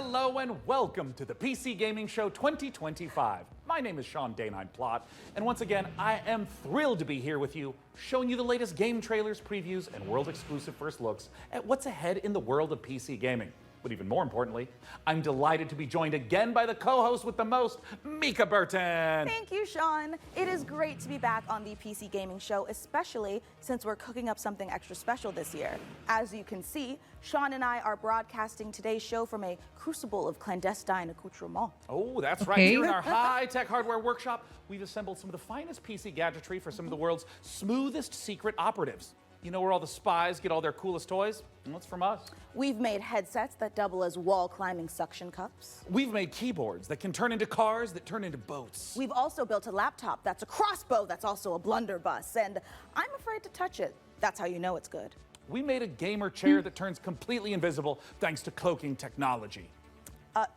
hello, and welcome to the PC Gaming Show 2025. My name is Sean Danine Plot, and once again, I am thrilled to be here with you, showing you the latest game trailers, previews, and world-exclusive first looks at what's ahead in the world of PC gaming. But even more importantly, I'm delighted to be joined again by the co-host with the most, Mika Burton. Thank you, Sean. It is great to be back on the PC Gaming Show, especially since we're cooking up something extra special this year. As you can see, Sean and I are broadcasting today's show from a crucible of clandestine accoutrement. Oh, that's right. Here in our high-tech hardware workshop, we've assembled some of the finest PC gadgetry for some of the world's smoothest secret operatives. You know where all the spies get all their coolest toys? Well, it's from us. We've made headsets that double as wall-climbing suction cups. We've made keyboards that can turn into cars that turn into boats. We've also built a laptop that's a crossbow that's also a blunderbuss, and I'm afraid to touch it. That's how you know it's good. We made a gamer chair that turns completely invisible thanks to cloaking technology.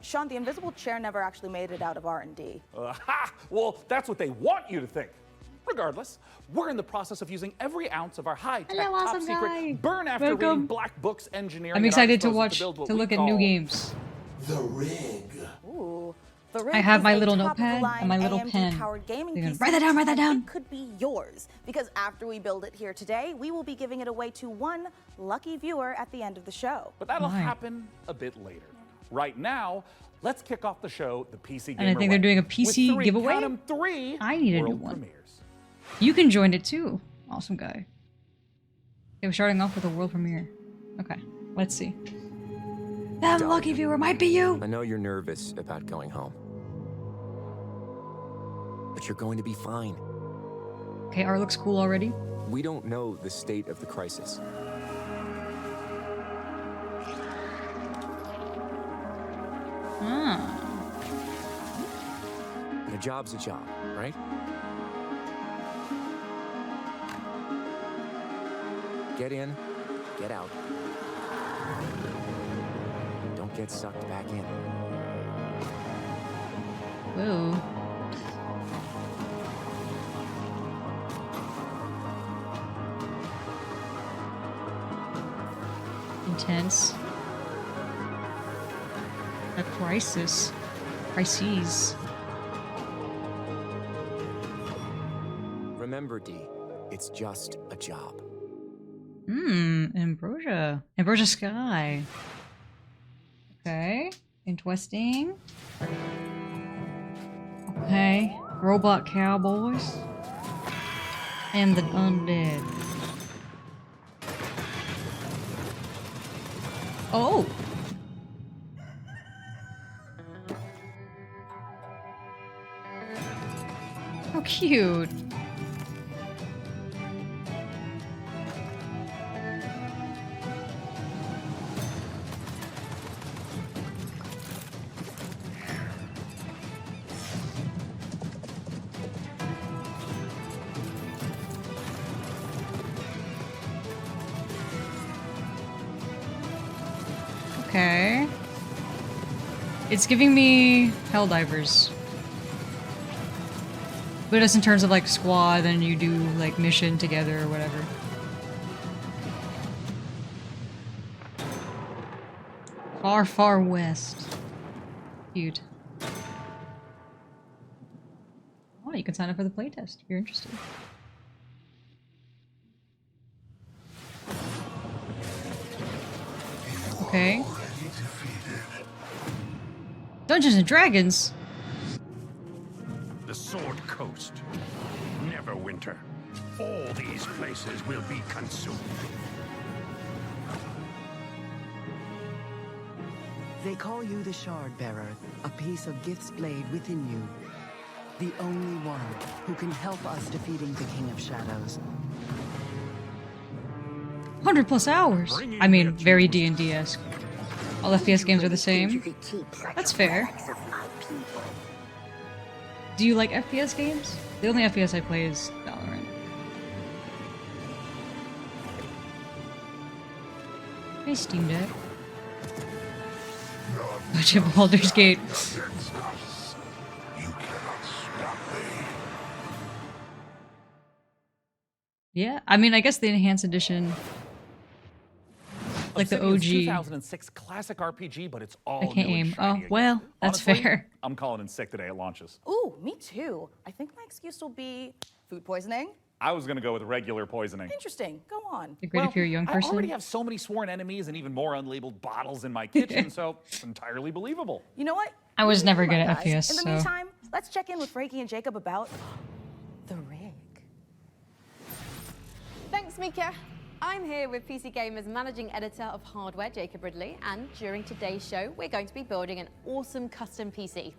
Sean, the invisible chair never actually made it out of R&D. Well, that's what they want you to think. Regardless, we're in the process of using every ounce of our high-tech, top-secret, burn-after-reading black books engineering. I'm excited to look at new games. The rig. Ooh. The rig I have is my a little notepad top-of-the-line and my little AMD pen. powered gaming PC, Write that down, write that down. and it could be yours, because after we build it here today, we will be giving it away to one lucky viewer at the end of the show. But that'll happen a bit later. Right now, let's kick off the show, the PC Gamer And I think they're doing a PC with giveaway. Count 'em, three I need a new world one. premieres. You can join it too. Awesome guy. Okay, we're starting off with a world premiere. Okay, let's see. That lucky viewer might be you! I know you're nervous about going home. But you're going to be fine. Okay, art looks cool already. We don't know the state of the crisis. Ah. But a job's a job, right? Get in, get out. Don't get sucked back in. Whoa. Intense. A crisis. Crises. Remember, D, it's just a job. Ambrosia. Ambrosia Sky. Okay. Interesting. Okay. Robot cowboys. And the undead. Oh! How cute. Okay. It's giving me Helldivers. But it's in terms of like squad and you do like mission together or whatever. Far, far west. Cute. Oh, you can sign up for the playtest if you're interested. Okay. Dungeons and Dragons? The Sword Coast. Neverwinter. All these places will be consumed. They call you the Shard Bearer, a piece of Gith's blade within you. The only one who can help us defeating the King of Shadows. 100+ hours. I mean, very D&D-esque. All FPS games are the same. That's fair. Do you like FPS games? The only FPS I play is Valorant. Hey, Steam Deck. Bunch of Baldur's Gate. Yeah, I mean, I guess the Enhanced Edition like the Obsidian's OG. 2006 classic RPG, but it's all I can't new and aim. shiny Oh, again. well, that's Honestly, fair. I'm calling in sick today at launches. Ooh, me too. I think my excuse will be food poisoning. I was gonna go with regular poisoning. Interesting. Go on. You're great if you're a young I already person. have so many sworn enemies and even more unlabeled bottles in my kitchen, so it's entirely believable. You know what? I was never Come on, good at guys. FPS, In the so- meantime, let's check in with Frankie and Jacob about the rig. Thanks, Mika. I'm here with PC Gamer's managing editor of hardware, Jacob Ridley, and during today's show, we're going to be building an awesome custom PC.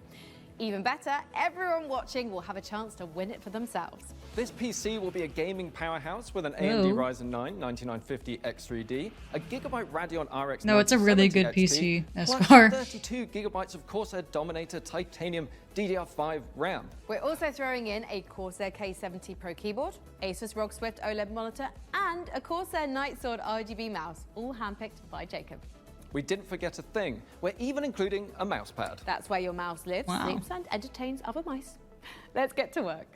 Even better, everyone watching will have a chance to win it for themselves. This PC will be a gaming powerhouse with an AMD Whoa. Ryzen 9 9950 X3D, a Gigabyte Radeon RX No, it's a really 9070 good XT, PC, as plus far. 32 gigabytes of Corsair Dominator Titanium DDR5 RAM. We're also throwing in a Corsair K70 Pro keyboard, Asus ROG Swift OLED monitor, and a Corsair Nightsword RGB mouse, all handpicked by Jacob. We didn't forget a thing. We're even including a mouse pad. That's where your mouse lives, Wow. sleeps, and entertains other mice. Let's get to work.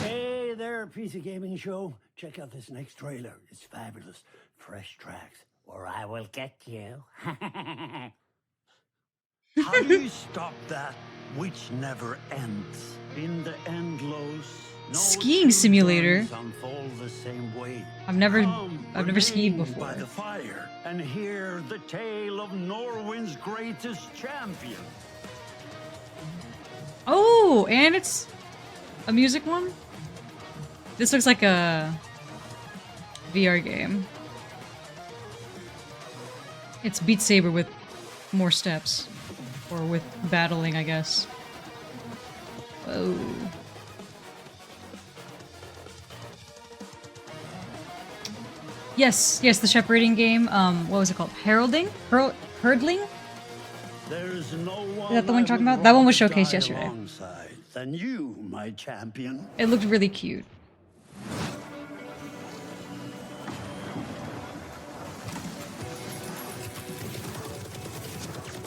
Hey there, PC Gaming Show. Check out this next trailer. It's fabulous. Fresh tracks, or I will get you. How do you stop that which never ends? In the endless, no Skiing two simulator. turns unfold the same way. I've never Come, skied remain before. By the fire and hear the tale of Norway's greatest champion. Oh, and it's a music one? This looks like a VR game. It's Beat Saber with more steps. Or with battling, I guess. Whoa. Yes, the shepherding game. What was it called? Heralding? Herdling? There's no one Is that the one you're I talking would about? That one was rather showcased die yesterday. alongside than you, my champion. It looked really cute.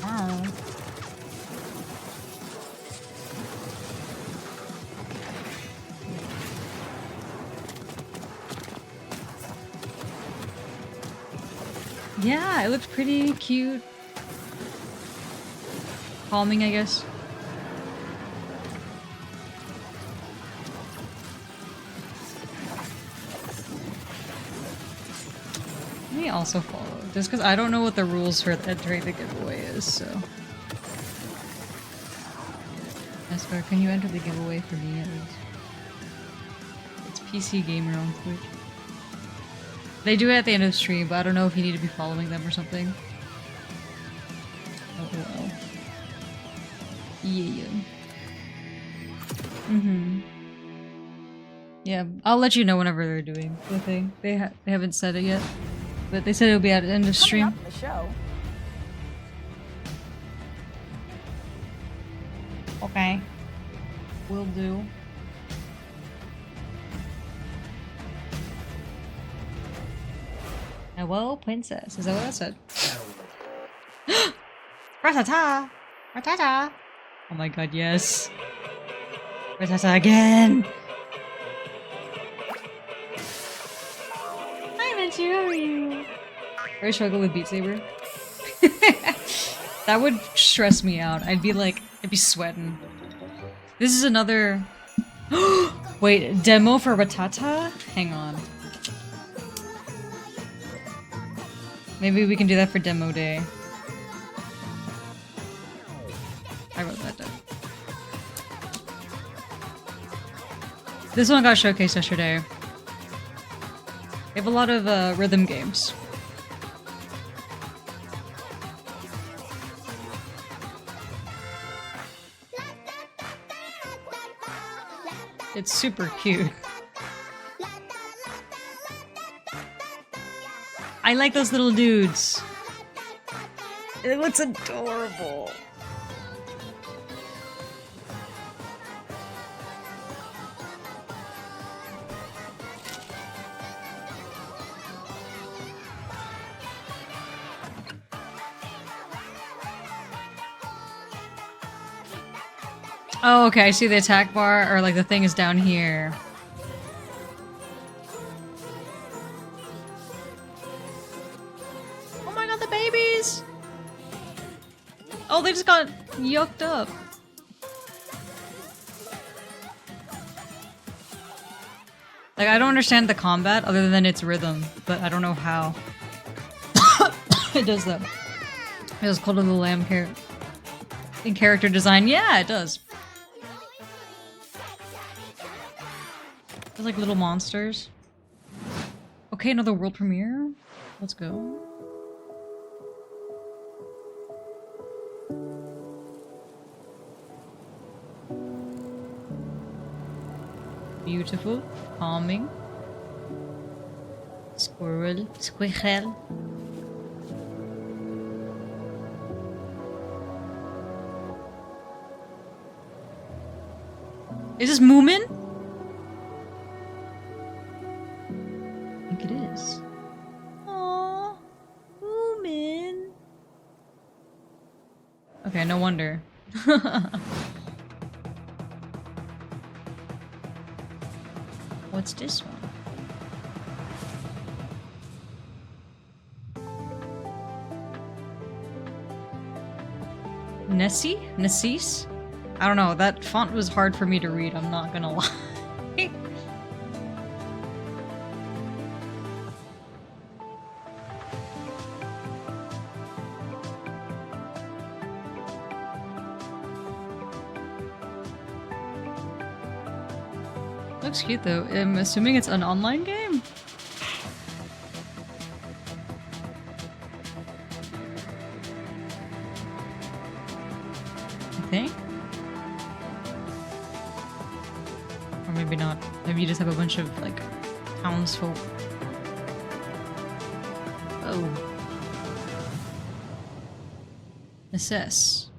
Wow. Yeah, it looked pretty cute. Calming, I guess. Let me also follow, just because I don't know what the rules for entering the giveaway is, so. Esper, can you enter the giveaway for me at least? It's PC Gamer on Twitch. They do it at the end of the stream, but I don't know if you need to be following them or something. Oh well. Yeah. Yeah, I'll let you know whenever they're doing the thing. They haven't said it yet, but they said it'll be at the end of the Coming stream. up in the show. Okay. Will do. Hello, princess. Is that what I said? Ratata! Ratata! Oh my god, yes. Ratata again! Hi, Menchu, how are you? I struggle with Beat Saber. That would stress me out. I'd be sweating. This is another... Wait, demo for Ratata? Hang on. Maybe we can do that for demo day. I wrote that down. This one got showcased yesterday. They have a lot of rhythm games. It's super cute. I like those little dudes. It looks adorable. Oh, okay, I see the attack bar, or like the thing is down here. is? Oh, they just got yucked up. Like, I don't understand the combat other than its rhythm, but I don't know how it does that. It was Cult of the Lamb in character design. Yeah, it does. They're like little monsters. Okay, another world premiere. Let's go. Beautiful, calming. Squirrel, squirrel. Is this Moomin? I think it is. Aww, Moomin. Okay, no wonder. What's this one? Nessie? Nessis? I don't know, that font was hard for me to read, I'm not gonna lie. Looks cute though. I'm assuming it's an online game? I think? Or maybe not. Maybe you just have a bunch of, like, townsfolk. Oh. Assess.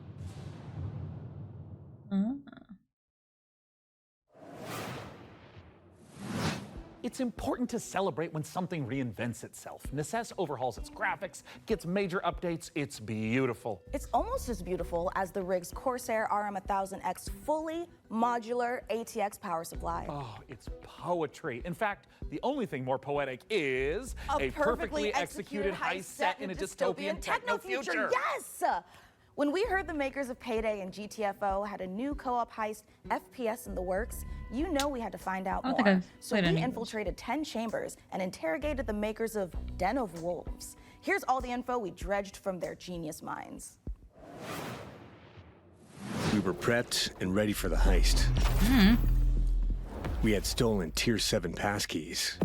It's important to celebrate when something reinvents itself. Necess overhauls its graphics, gets major updates. It's beautiful. It's almost as beautiful as the rig's Corsair RM1000X fully modular ATX power supply. Oh, it's poetry. In fact, the only thing more poetic is a perfectly executed heist set in a dystopian techno future. Yes! When we heard the makers of Payday and GTFO had a new co-op heist FPS in the works, you know we had to find out more. So we infiltrated 10 chambers and interrogated the makers of Den of Wolves. Here's all the info we dredged from their genius minds. We were prepped and ready for the heist. We had stolen Tier 7 passkeys,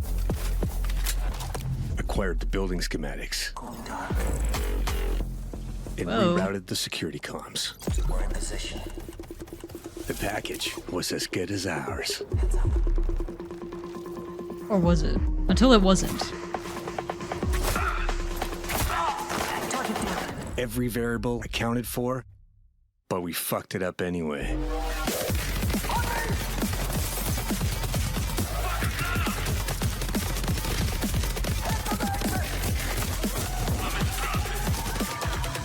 acquired the building schematics, and rerouted the security comms. We're in position. The package was as good as ours. Or was it? Until it wasn't. Every variable accounted for, but we fucked it up anyway.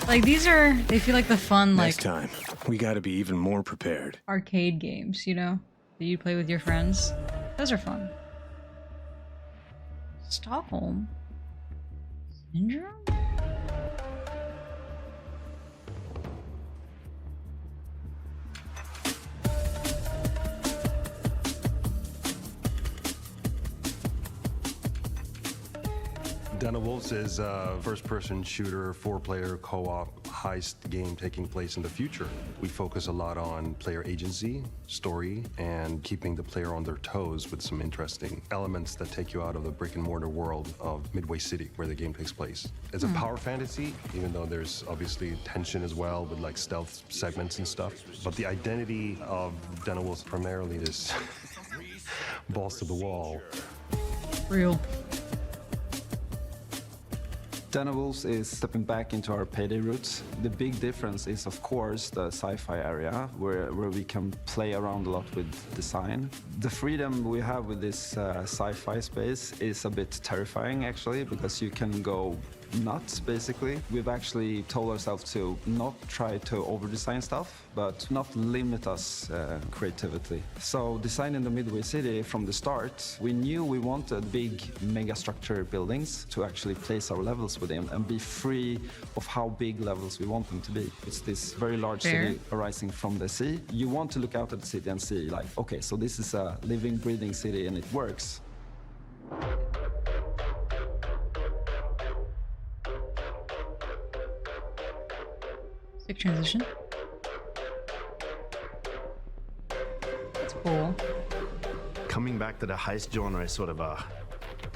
Like, these are, they feel like the fun, like, Next time, we gotta be even more prepared. arcade games, you know? That you play with your friends. Those are fun. Stockholm Syndrome? Den of Wolves is a first-person shooter, four-player co-op heist game taking place in the future. We focus a lot on player agency, story, and keeping the player on their toes with some interesting elements that take you out of the brick-and-mortar world of Midway City, where the game takes place. It's a power fantasy, even though there's obviously tension as well with like stealth segments and stuff. But the identity of Den of Wolves primarily is balls to the wall. Real. Den of Wolves is stepping back into our Payday roots. The big difference is, of course, the sci-fi area, where we can play around a lot with design. The freedom we have with this sci-fi space is a bit terrifying, actually, because you can go nuts, basically. We've actually told ourselves to not try to over-design stuff, but not limit us creativity. So designing the Midway City from the start, we knew we wanted big mega-structure buildings to actually place our levels within and be free of how big levels we want them to be. It's this very large city arising from the sea. You want to look out at the city and see, like, okay, so this is a living, breathing city and it works. Sick transition. That's cool. Coming back to the heist genre is sort of a,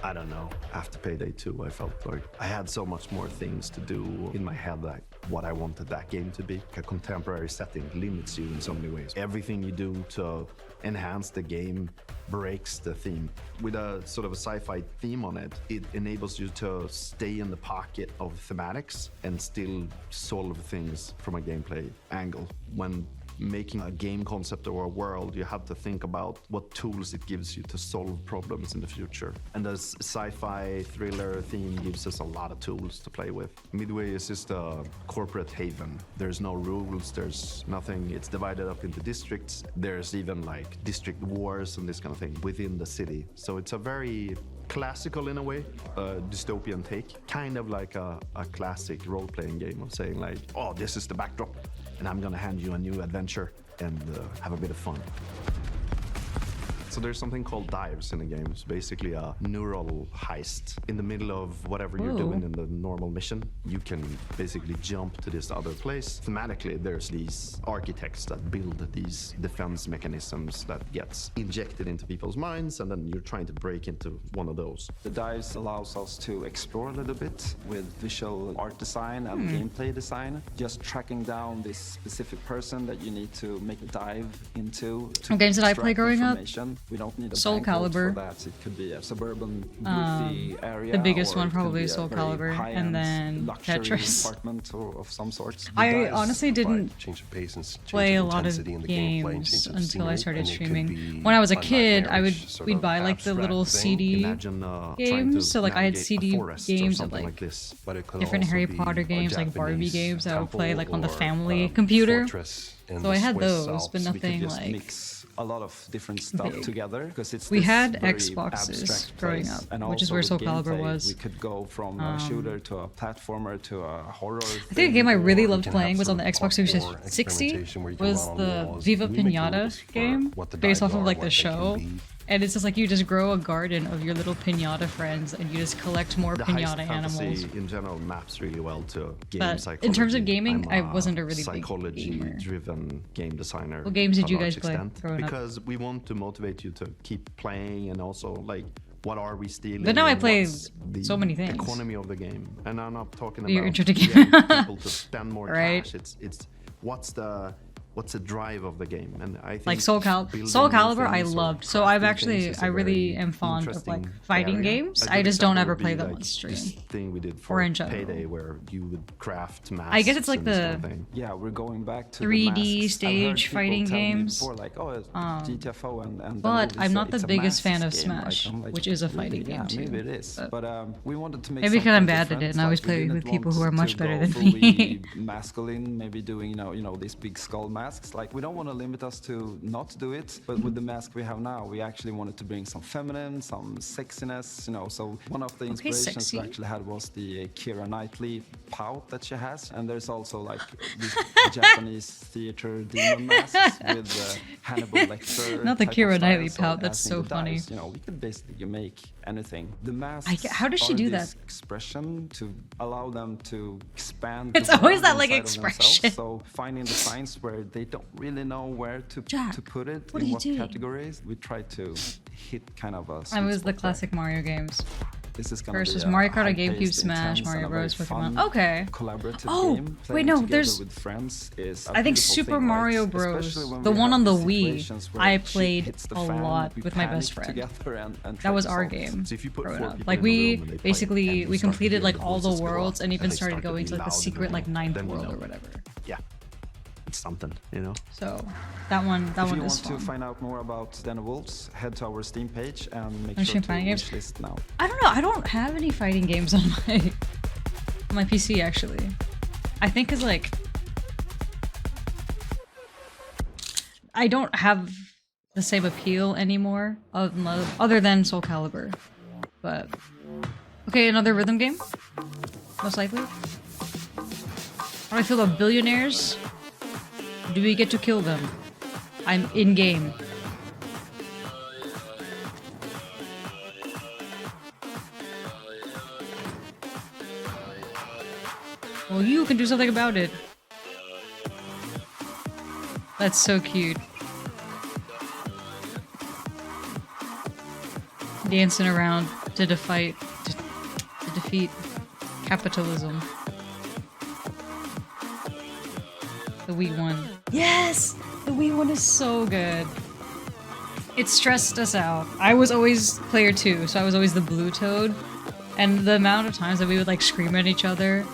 I don't know, after Payday 2, I felt like I had so much more things to do in my head, like what I wanted that game to be. A contemporary setting limits you in so many ways. Everything you do to enhance the game breaks the theme. With a sort of a sci-fi theme on it, it enables you to stay in the pocket of thematics and still solve things from a gameplay angle. When making a game concept or a world, you have to think about what tools it gives you to solve problems in the future. And the sci-fi thriller theme gives us a lot of tools to play with. Midway is just a corporate haven. There's no rules, there's nothing. It's divided up into districts. There's even like district wars and this kind of thing within the city. So it's a very classical in a way, dystopian take, kind of like a classic role-playing game of saying like, oh, this is the backdrop and I'm gonna hand you a new adventure and have a bit of fun. So there's something called dives in the game. It's basically a neural heist. In the middle of whatever you're doing in the normal mission, you can basically jump to this other place. Thematically, there's these architects that build these defense mechanisms that gets injected into people's minds, and then you're trying to break into one of those. The dives allows us to explore a little bit with visual art design and gameplay design. Just tracking down this specific person that you need to make a dive into. What games did I play growing up? We don't need a Soul Calibur. for that. It could be a suburban woody area. The biggest or one it could probably be is a Soul very Calibur, high-end and then luxury Tetris. apartment of some sort. I honestly didn't change the pace and change play the a lot of intensity in the gameplay, games change the until I scenery, started and it could streaming. be When I was a a kid, nightmarish sort we'd of buy like the abstract little thing. CD Imagine trying to games. So like I had navigate a CD forest or games of something like this. But it could different also Harry be Potter a games, like Barbie Japanese games that I would play like on the temple family or, computer. fortress in So the I had Swiss those, Alps. but We could nothing just like. mix a lot of different stuff big. together because it's We this had very Xboxes abstract growing place. up, And which is also where with Soul Calibur gameplay, was. We could go from a shooter to a platformer to a horror. I think a game I really loved playing was on the Xbox 360. experimentation where you can Was run on the walls, Viva mimicking Pinata for game, what the based dives off of are, like what the they can show. be. And it's just like you just grow a garden of your little pinata friends, and you just collect more The heist pinata animals. fantasy in general maps really well to game But psychology. in terms of gaming, I'm I wasn't a really big gamer. psychology-driven game designer. What games did to a you large guys play extent, growing up? Because we want to motivate you to keep playing and also like what are we stealing? But now I and play what's the so many things. Economy of the game, and I'm not talking about You're introducing- getting people to spend more Right. cash. It's what's the drive of the game, and I think Like Soul building Calibur, I things or loved. So I've crafting actually, things is I a really very am fond of like interesting fighting area. games. A I good just don't example ever would play be, them like, on stream. This thing we did Or for in general. Payday, where you would craft masks. I guess it's like and this kind of the thing. Yeah, we're going back to 3D the masks. I've heard stage people fighting tell me games. before, like, oh, it's GTFO and But then I'm it's not the it's a biggest fan of masks game. Smash, I'm like, which is a really? fighting Yeah, game too. maybe it is. But we wanted to make Maybe because I'm something bad at it, different, and I always like, we play didn't with people who want are much to better go than fully me. masculine, maybe doing these big skull masks. Like we don't want to limit us to not do it, but with the mask we have now, we actually wanted to bring some feminine, some sexiness. So one of the inspirations sexy. we actually had was the Keira Knightley pout that she has, and there's also like these Japanese theater demon masks with Hannibal Lecter. Not the type of Keira style. Knightley So pout, that's as in so the funny. dice, we could basically make anything. The masks. how does she are do this that? expression to allow them to expand. It's the always world that, like, inside of themselves. expression. So finding the signs where they don't really know where to Jack, put it what in are you what doing? categories, we try to hit kind of a. I sweet was the spot there. classic Mario games. This is gonna First be was a Mario Kart on GameCube, high-paced, Smash, intense, Mario and a very Bros, Pokemon. fun, Okay. Collaborative Oh, game. wait, Playing no, together there's- with friends is a I think beautiful Super thing, right? Mario Bros, Especially when the we one have on the these Wii, situations where I shit played hits the a fan, lot we with my best panic friend. together and That try was to our solve it. game. So if you put growing 4 up. people Like in the we room and they play, basically and you we start to completed hear like the all the voices go worlds up, and even they started start to going be to like the loud in secret like room, ninth then you world know. or whatever. Yeah, it's something, you know. So that one If you is want fun. to find out more about Den of Wolves, head to our Steam page and make On sure Steam to fighting games? wishlist now. I don't know. I don't have any fighting games on my On my PC, actually. I think cause like I don't have the same appeal anymore other than Soul Calibur. But okay, another rhythm game? Most likely. How do I feel about billionaires? Do we get to kill them? I'm in game. Well, you can do something about it. That's so cute. Dancing around to defeat capitalism. The Wii one. Yes! The Wii one is so good. It stressed us out. I was always player 2, so I was always the blue toad. And the amount of times that we would like scream at each other.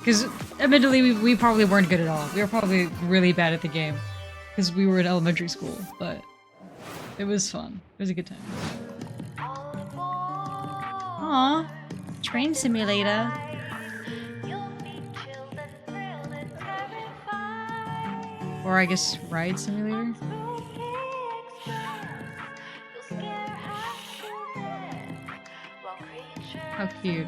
Because admittedly, we probably weren't good at all. We were probably really bad at the game. Because we were in elementary school, but it was fun. It was a good time. Aww. Train simulator. Or I guess ride simulator? How cute.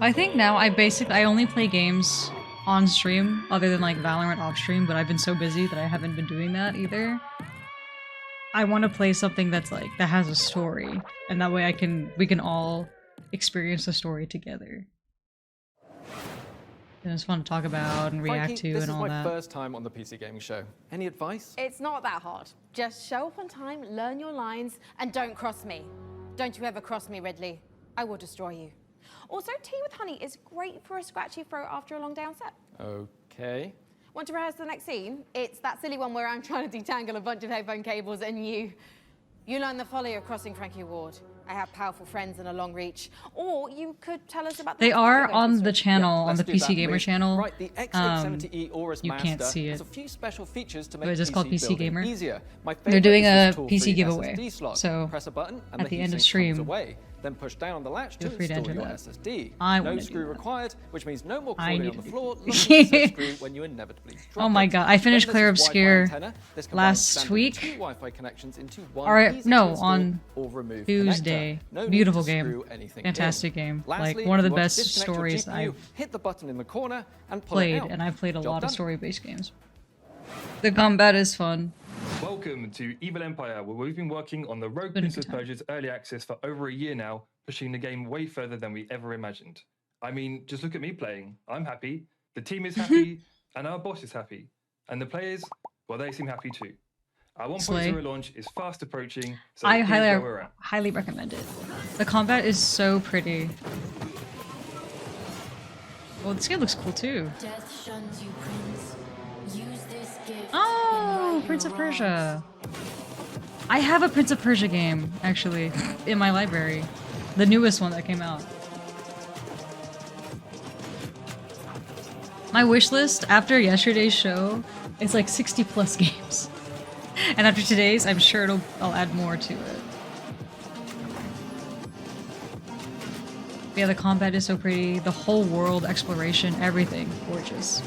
I think now I only play games on stream other than like Valorant off stream, but I've been so busy that I haven't been doing that either. I want to play something that's like that has a story, and that way we can all experience the story together. And it's fun to talk about and react to and all that. This is my first time on the PC Gaming Show. Any advice? It's not that hard. Just show up on time, learn your lines, and don't cross me. Don't you ever cross me, Ridley. I will destroy you. Also, tea with honey is great for a scratchy throat after a long day on set. Okay. Want to rehearse the next scene? It's that silly one where I'm trying to detangle a bunch of headphone cables and you learn the folly of crossing Frankie Ward. I have powerful friends and a long reach. Or you could tell us about the They are on the channel, on the PC Gamer channel. Right, the X870E Aorus you can't Master see it. has a few special features to make But it's just called PC building Gamer. easier. My They're doing favorite is a this PC tool-free giveaway. SSD slot. So Press a button and at the end of heatsink comes stream, away. Then push down on the latch to feel free to install enter your that. SSD. I No wanna do screw that. required, which means no more I crawling need on to the do floor that. looking for the screw when you inevitably drop Oh my it. god, I finished Then Clear there's this Obscure Wi-Fi antenna. This combines last standard week. 2 Wi-Fi connections into one Alright, easy to no, install on or remove Tuesday. connector. No need Beautiful to game. screw anything Fantastic in. game. Lastly, Like one of if the you want best to disconnect your stories GPU, I've hit the button in the corner and pull played, it out. and I've played a Job lot done. of story-based games. The combat is fun. Welcome to Evil Empire, where we've been working on the Rogue Been a Prince good of time. Persia's early access for over a year now, pushing the game way further than we ever imagined. I mean, just look at me playing. I'm happy, the team is happy, and our boss is happy. And the players, well, they seem happy too. Our 1.0 Slay. launch is fast approaching, so I here's where we're at. highly recommend it. The combat is so pretty. Well, this game looks cool too. Death shuns you, Prince. Use this gift. Oh, Prince of Persia. I have a Prince of Persia game, actually, in my library. The newest one that came out. My wish list after yesterday's show is like 60 plus games. And after today's, I'm sure I'll add more to it. Yeah, the combat is so pretty. The whole world exploration, everything, gorgeous.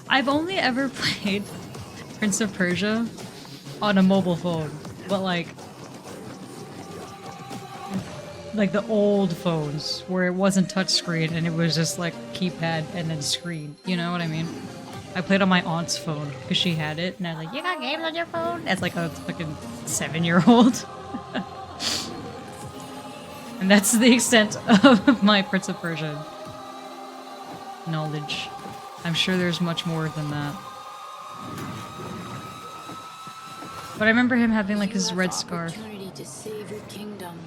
I've only ever played Prince of Persia on a mobile phone, but like the old phones where it wasn't touchscreen and it was just like keypad and then screen. You know what I mean? I played on my aunt's phone because she had it, and I was like, "You got games on your phone?" As like a fucking 7-year-old. And that's the extent of my Prince of Persia knowledge. I'm sure there's much more than that. But I remember him having like his red scarf. Opportunity to save your kingdom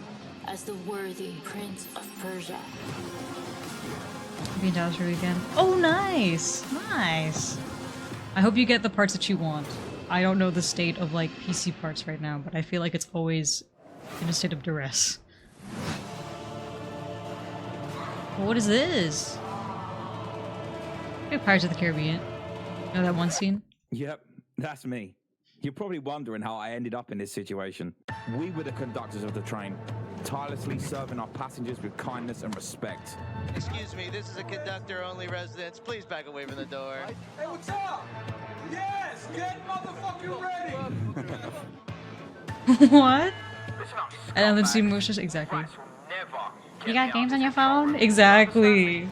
as the worthy Prince of Persia. Being Dallas for weekend. Oh, nice! Nice! I hope you get the parts that you want. I don't know the state of like PC parts right now, but I feel like it's always in a state of duress. What is this? Hey, Pirates of the Caribbean. You know that one scene? Yep, that's me. You're probably wondering how I ended up in this situation. We were the conductors of the train, tirelessly serving our passengers with kindness and respect. Excuse me, this is a conductor-only residence. Please back away from the door. Hey, what's up? Yes, get motherfucking ready. What? And then see motions exactly. You got games on your phone? Exactly.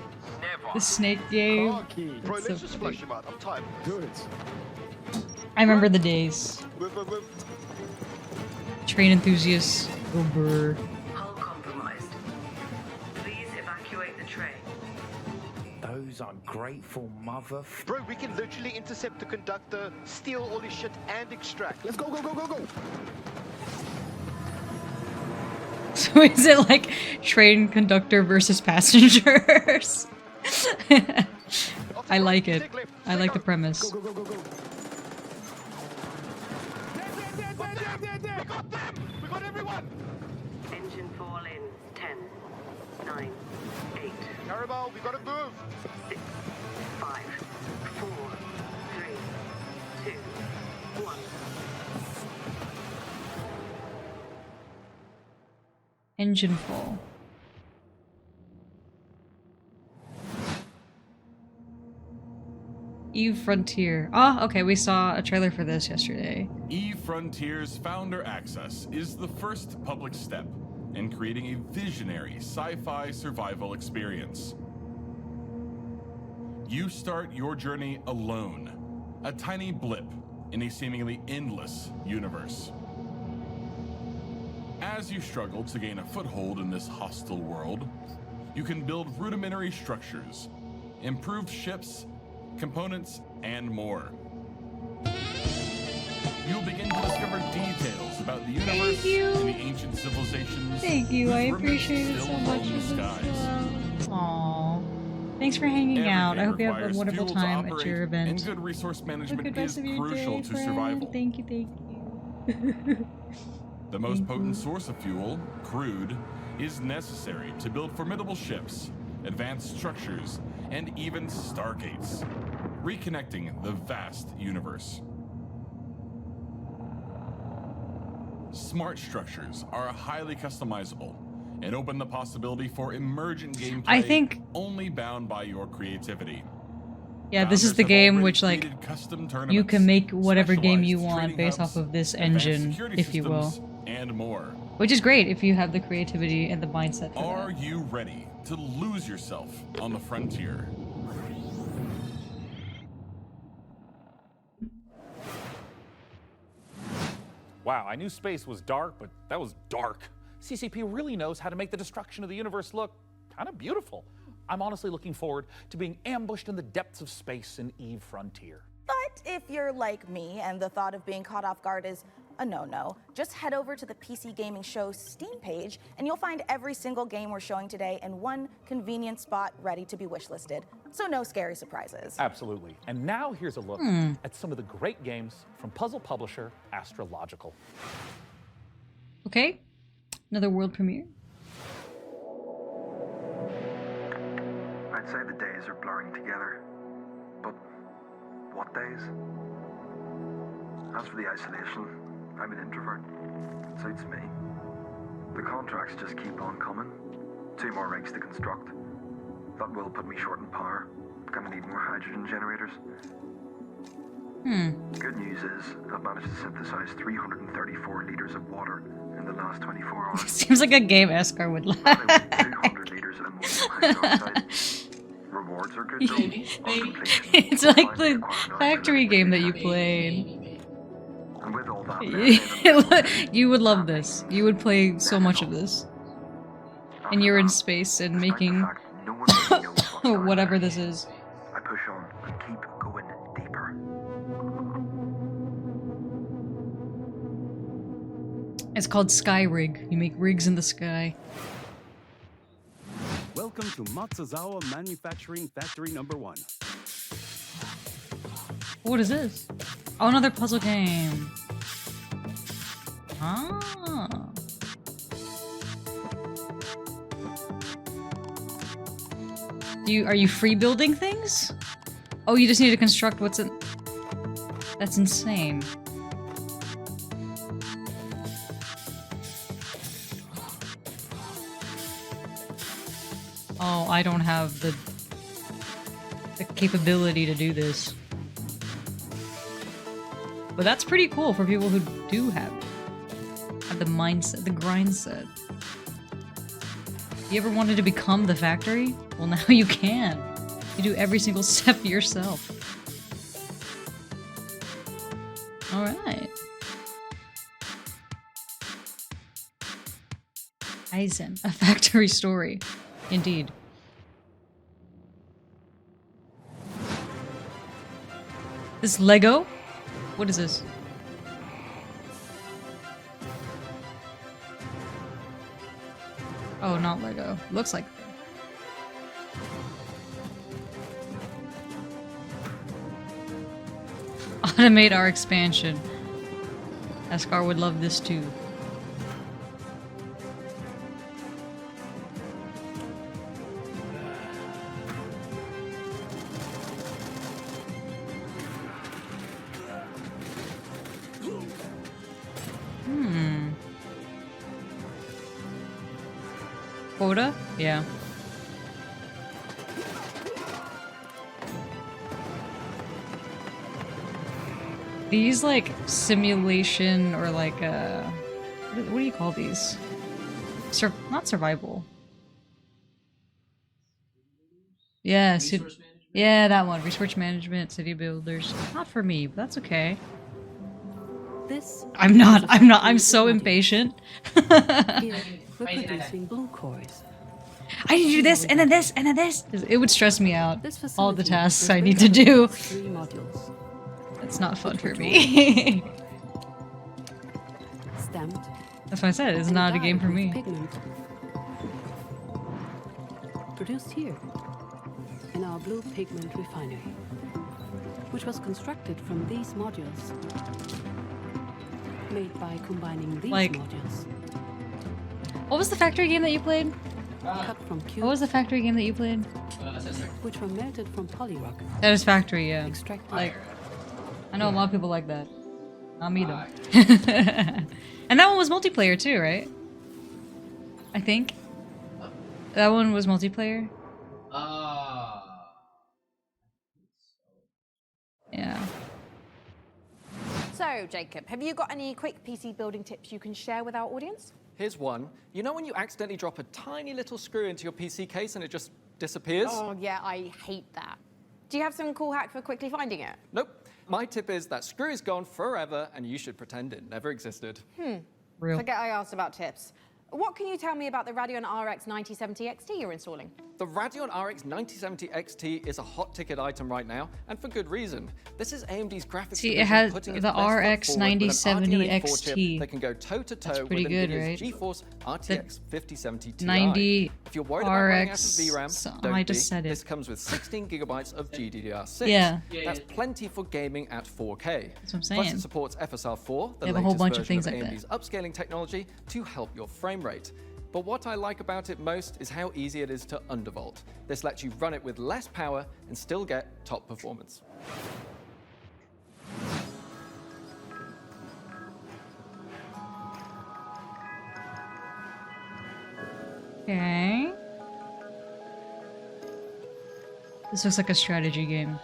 The snake game. Bro, It's let's so just funny. flush him out. I'm tired. Do it. I remember the days. Move. Train enthusiasts. Oh, brr. Hull compromised. Please evacuate the train. Those ungrateful mother... Bro, we can literally intercept the conductor, steal all his shit, and extract. Let's go. So is it like train conductor versus passengers? I like it. I like the premise. We got everyone! Engine fall in 10, 9, 8. Carabao, we gotta move! 6, 5, 4, 3, 2, 1. Engine fall. Eve Frontier. Oh, okay, we saw a trailer for this yesterday. Eve Frontier's Founder Access is the first public step in creating a visionary sci-fi survival experience. You start your journey alone, a tiny blip in a seemingly endless universe. As you struggle to gain a foothold in this hostile world, you can build rudimentary structures, improved ships, components, and more. You'll begin to discover details about the universe and the ancient civilizations. Thank you, I appreciate it so much. Aww. Thanks for hanging out. I hope you have a wonderful time at your event. And good resource management Have a good is rest of your crucial day, to friend. survival. Thank you. The most potent source of fuel, crude, is necessary to build formidable ships, advanced structures, and even stargates, reconnecting the vast universe. Smart structures are highly customizable and open the possibility for emergent gameplay I think- only bound by your creativity. Yeah, this is the game which, like, you can make whatever game you want based off of this engine, security if you will. systems, and more. Which is great if you have the creativity and the mindset for Are that. you ready to lose yourself on the frontier? Wow, I knew space was dark, but that was dark. CCP really knows how to make the destruction of the universe look kind of beautiful. I'm honestly looking forward to being ambushed in the depths of space in Eve Frontier. But if you're like me and the thought of being caught off guard is a no-no, just head over to the PC Gaming Show Steam page and you'll find every single game we're showing today in one convenient spot ready to be wishlisted. So no scary surprises. Absolutely. And now here's a look at some of the great games from puzzle publisher Astrological. Okay, another world premiere. I'd say the days are blurring together, but what days? As for the isolation, I'm an introvert. It suits me. The contracts just keep on coming. 2 more rigs to construct. That will put me short in power. Gonna need more hydrogen generators. Good news is, I've managed to synthesize 334 liters of water in the last 24 hours. Seems like a game Esker would like. 200 liters of ammonium hydroxide. Rewards are good though. On completion, It's we'll like finally the acquire factory game that you played. And with all that, You would love this. You would play so much of this. And you're in space and making whatever this is. I push on and keep going deeper. It's called Sky Rig. You make rigs in the sky. Welcome to Matsuzawa Manufacturing Factory #1. What is this? Oh, another puzzle game. Ah. Are you free building things? Oh, you just need to construct what's in. That's insane. Oh, I don't have the capability to do this. But that's pretty cool for people who do have the mindset, the grind set. You ever wanted to become the factory? Well, now you can. You do every single step yourself. Alright. Aizen, a factory story. Indeed. This Lego? What is this? Oh, not Lego. Looks like. Automate our expansion. Askar would love this too. Quota? Yeah. These like simulation or like what do you call these? Not survival. Yeah, yeah, that one. Resource management, city builders. Not for me, but that's okay. I'm so impatient. We're producing blue cores. I need to do this, and then this, and then this. It would stress me out. All the tasks I need to do. It's not fun for me. Stamped. That's what I said. It's not a game for me. Pigment. Produced here in our blue pigment refinery, which was constructed from these modules, made by combining these modules. What was the factory game that you played? Cut from cubes. What was the factory game that you played? Which were melted from polyrock. That is factory, yeah. Extracted. Like, I know a lot of people like that. Not me though. And that one was multiplayer too, right? I think. That one was multiplayer. Yeah. So, Jacob, have you got any quick PC building tips you can share with our audience? Here's one. You know when you accidentally drop a tiny little screw into your PC case and it just disappears? Oh, yeah, I hate that. Do you have some cool hack for quickly finding it? Nope. My tip is that screw is gone forever and you should pretend it never existed. Real. Forget I asked about tips. What can you tell me about the Radeon RX 9070 XT you're installing? The Radeon RX 9070 XT is a hot ticket item right now, and for good reason. This is AMD's graphics See, division it has putting the its best foot RX forward with an 9070 RDNA 4 chip XT. that can go toe-to-toe with pretty good, NVIDIA's right? GeForce RTX 5070 Ti. 90 If you're worried about running out of RX, VRAM, I don't just be. said it. This comes with 16 gigabytes of GDDR6. Yeah. That's plenty for gaming at 4K. That's what I'm Plus saying. it supports FSR4, the They have a latest whole bunch of version things like that. AMD's upscaling technology to help your frame rate. But what I like about it most is how easy it is to undervolt. This lets you run it with less power and still get top performance. Okay. This looks like a strategy game.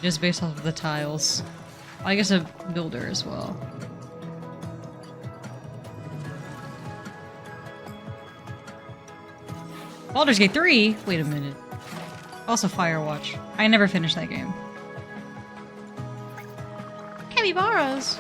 Just based off of the tiles. I guess a builder as well. Baldur's Gate 3? Wait a minute. Also Firewatch. I never finished that game. Capybaras!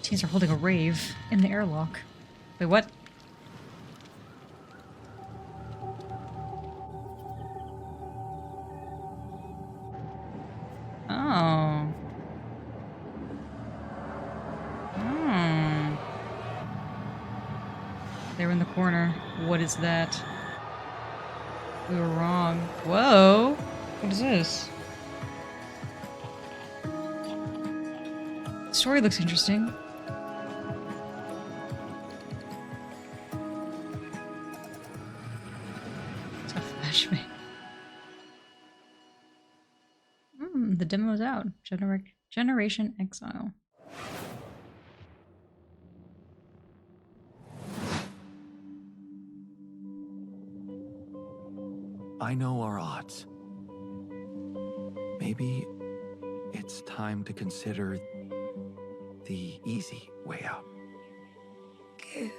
Teens are holding a rave in the airlock. Wait, what? They were in the corner. What is that? We were wrong. Whoa! What is this? The story looks interesting. It's a flashbang. The demo's out. Generation Exile. I know our odds. Maybe it's time to consider the easy way out. Give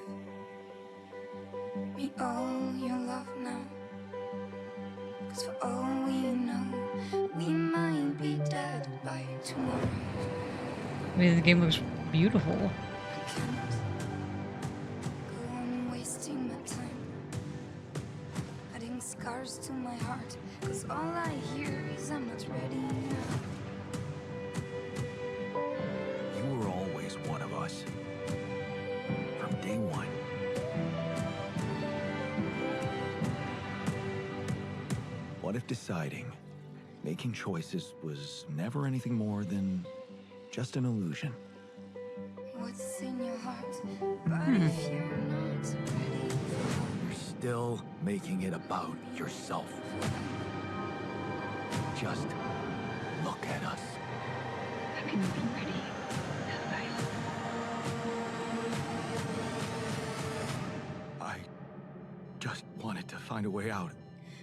me all your love now. 'Cause for all we know, we might be dead by tomorrow. I mean, the game looks beautiful. Go on wasting my time, adding scars to my heart. 'Cause all I hear is I'm not ready now. You were always one of us. From day one. What if deciding, making choices was never anything more than just an illusion? What's in your heart? But if you're not ready, You're still making it about yourself. Just look at us. have you been ready? I just wanted to find a way out.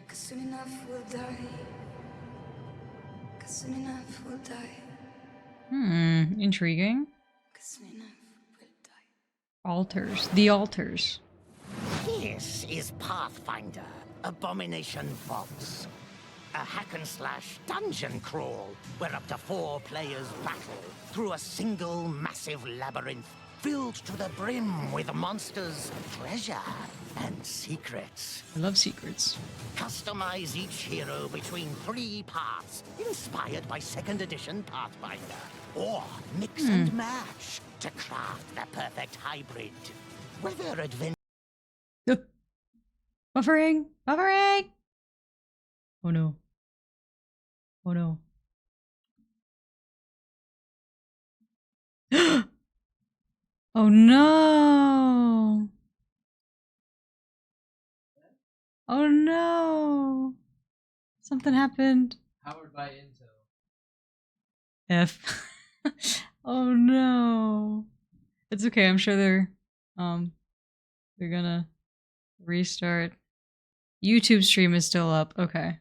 'Cause soon enough we'll die. 'Cause soon enough we'll die. Intriguing. 'Cause soon enough. Altars. The altars. This is Pathfinder, Abomination Vaults. A hack-and-slash dungeon crawl where up to 4 players battle through a single massive labyrinth filled to the brim with monsters, treasure, and secrets. I love secrets. Customize each hero between 3 paths inspired by 2nd edition Pathfinder. Or mix and match to craft the perfect hybrid. Whether adventure... Buffering! Buffering! Oh no. Oh no. Oh no! Oh no! Something happened. Powered by Intel. F. Oh no. It's okay, I'm sure they're gonna restart. YouTube stream is still up. Okay.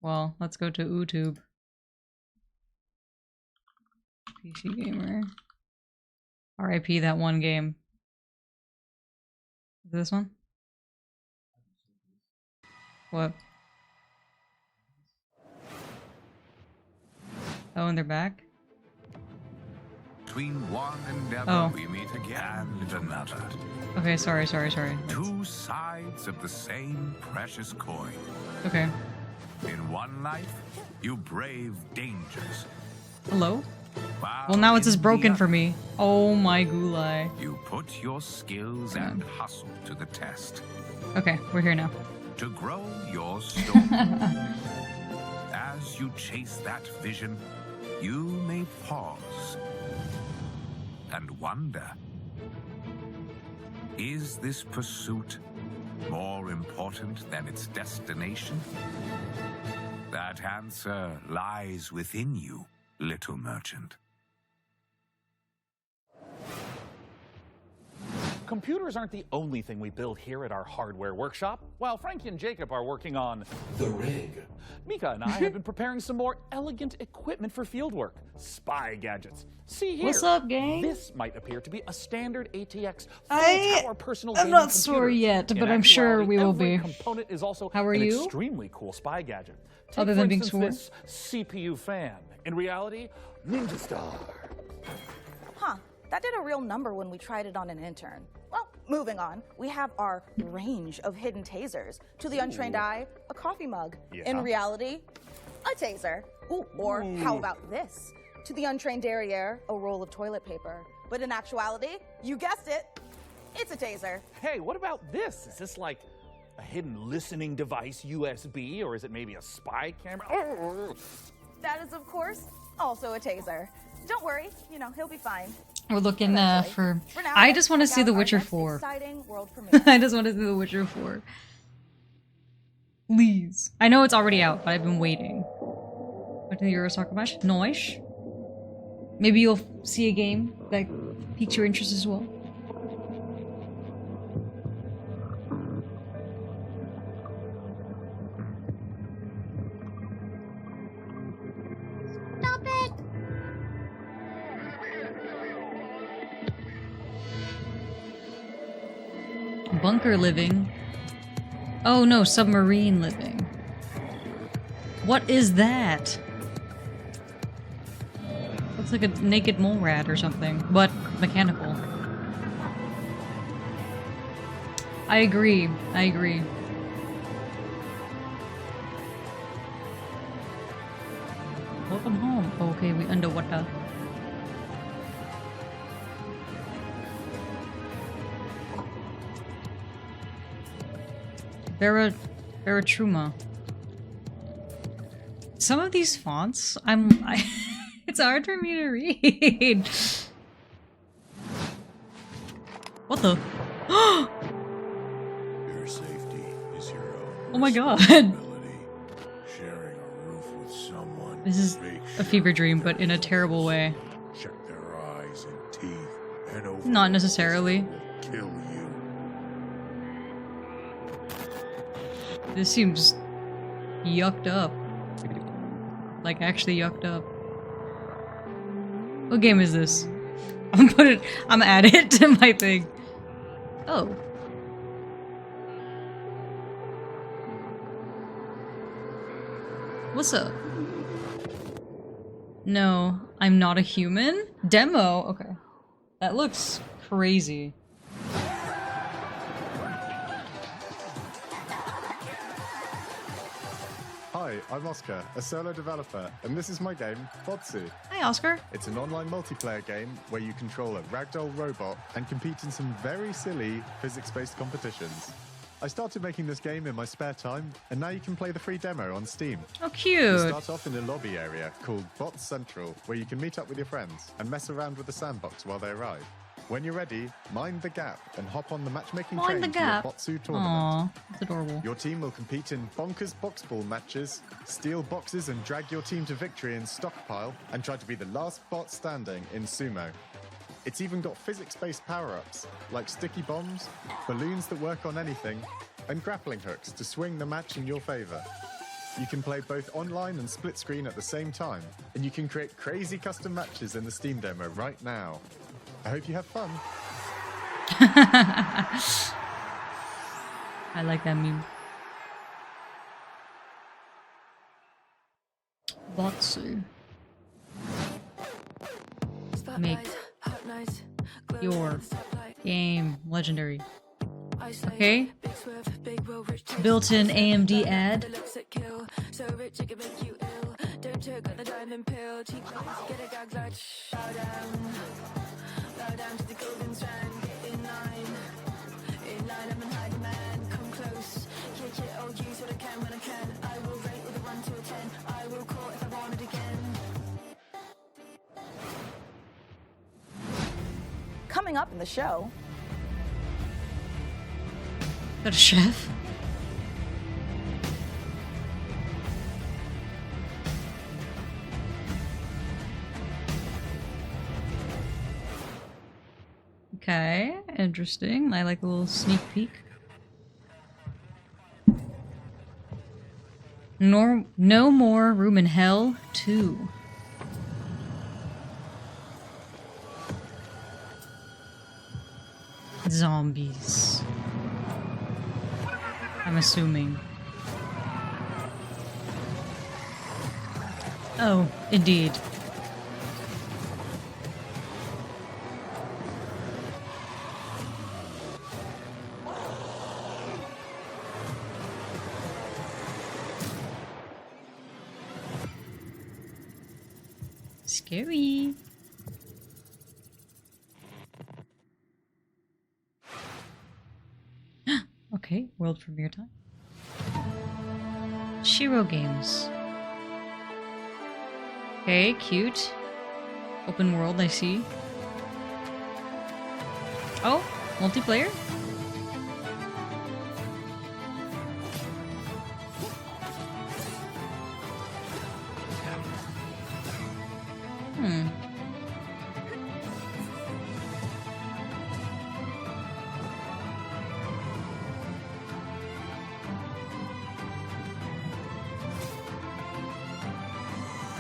Well, let's go to YouTube. PC Gamer. RIP that one game. Is this one? What? Oh, and they're back? Between one endeavor Oh. we meet again and another. Okay, sorry. Two sides of the same precious coin. Okay. In one life, you brave dangers. Hello? While Well, now it's in just the broken for other, me. Oh my gulai. You put your skills and hustle to the test Okay, we're here now. to grow your story. As you chase that vision, you may pause and wonder, is this pursuit more important than its destination? That answer lies within you, little merchant. Computers aren't the only thing we build here at our hardware workshop. While Frankie and Jacob are working on the rig, Mika and I have been preparing some more elegant equipment for fieldwork. Spy gadgets. See here. What's up, gang? This might appear to be a standard ATX I'm full-tower personal not gaming sure computer. yet, In but I'm sure actuality, we will every be. component is also How are an you? extremely cool spy gadget. Take, Other for than being instance, this CPU fan. In reality, Ninja Star. Huh, that did a real number when we tried it on an intern. Well, moving on, we have our range of hidden tasers. To the untrained eye, a coffee mug. Yeah. In reality, a taser. Ooh, or how about this? To the untrained derriere, a roll of toilet paper. But in actuality, you guessed it, It's a taser. Hey, what about this? Is this like a hidden listening device USB, or is it maybe a spy camera? That is, of course, also a taser. Don't worry, he'll be fine. We're looking for. now, I just want to check see out The our Witcher next 4. exciting world premiere. I just want to see The Witcher 4. Please. I know it's already out, but I've been waiting. What did the Euro soccer match? Nice. Maybe you'll see a game that piques your interest as well. Stop it! Bunker living. Oh no, submarine living. What is that? Looks like a naked mole rat or something, but mechanical. I agree. I agree. Welcome home. Okay, we underwater. Truma. Some of these fonts, it's hard for me to read. What the? Your safety is your own. Oh my god. Sharing a roof with someone. This is a fever dream, but in a terrible way. Check their eyes and teeth and over. Not necessarily. Kill you. This seems yucked up. Like actually yucked up. What game is this? I'm add it to my thing. Oh. What's up? No, I'm not a human? Demo? Okay. That looks crazy. Hi, I'm Oscar, a solo developer, and this is my game, Botsu. Hi, Oscar. It's an online multiplayer game where you control a ragdoll robot and compete in some very silly physics-based competitions. I started making this game in my spare time, and now you can play the free demo on Steam. Oh, cute. You start off in a lobby area called Bots Central, where you can meet up with your friends and mess around with the sandbox while they arrive. When you're ready, mind the gap and hop on the matchmaking train to your Botsu tournament. Aw, that's adorable. Your team will compete in bonkers boxball matches, steal boxes and drag your team to victory in stockpile, and try to be the last bot standing in sumo. It's even got physics-based power-ups, like sticky bombs, balloons that work on anything, and grappling hooks to swing the match in your favor. You can play both online and split screen at the same time, and you can create crazy custom matches in the Steam demo right now. I hope you have fun. I like that meme. Botsu. Make your game legendary. Okay. Built-in AMD ad. Coming up in the show. Got a chef? Okay, interesting. I like a little sneak peek. No More Room in Hell 2. Zombies. I'm assuming. Oh, indeed. Scary. Okay, world premiere time. Shiro Games. Okay, cute. Open world, I see. Oh, multiplayer? Hmm.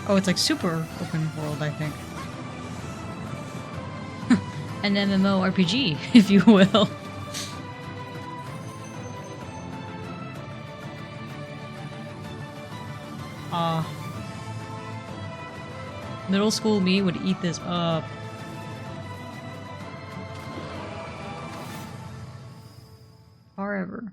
Oh, it's like super open world, I think. An MMORPG, if you will. Middle school me would eat this up. Forever.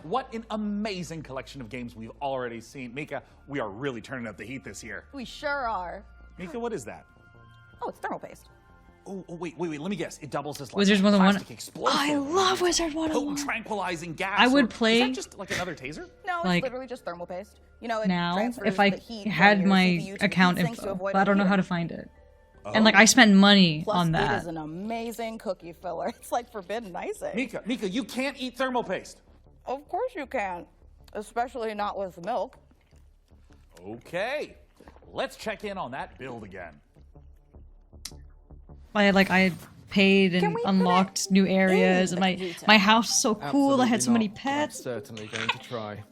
What an amazing collection of games we've already seen. Mika, we are really turning up the heat this year. We sure are. Mika, what is that? Oh, it's thermal paste. Oh, wait, let me guess. It doubles as like Wizards 101. plastic explosive. I love Wizards 101. Potent tranquilizing gas. I would or- play- Is that just like another taser? No, Like, it's literally just thermal paste. You know, it Now, transfers if I the heat had from your my CPU to the account heat sinks info, to avoid but I don't know how to overheating. find it. And like I spent money Plus, on it that. is an amazing cookie filler. It's like forbidden icing. Mika, you can't eat thermal paste. Of course you can, especially not with milk. Okay, let's check in on that build again. I had paid and unlocked new areas, and my house was so cool. I had so many pets. I'm certainly going to try.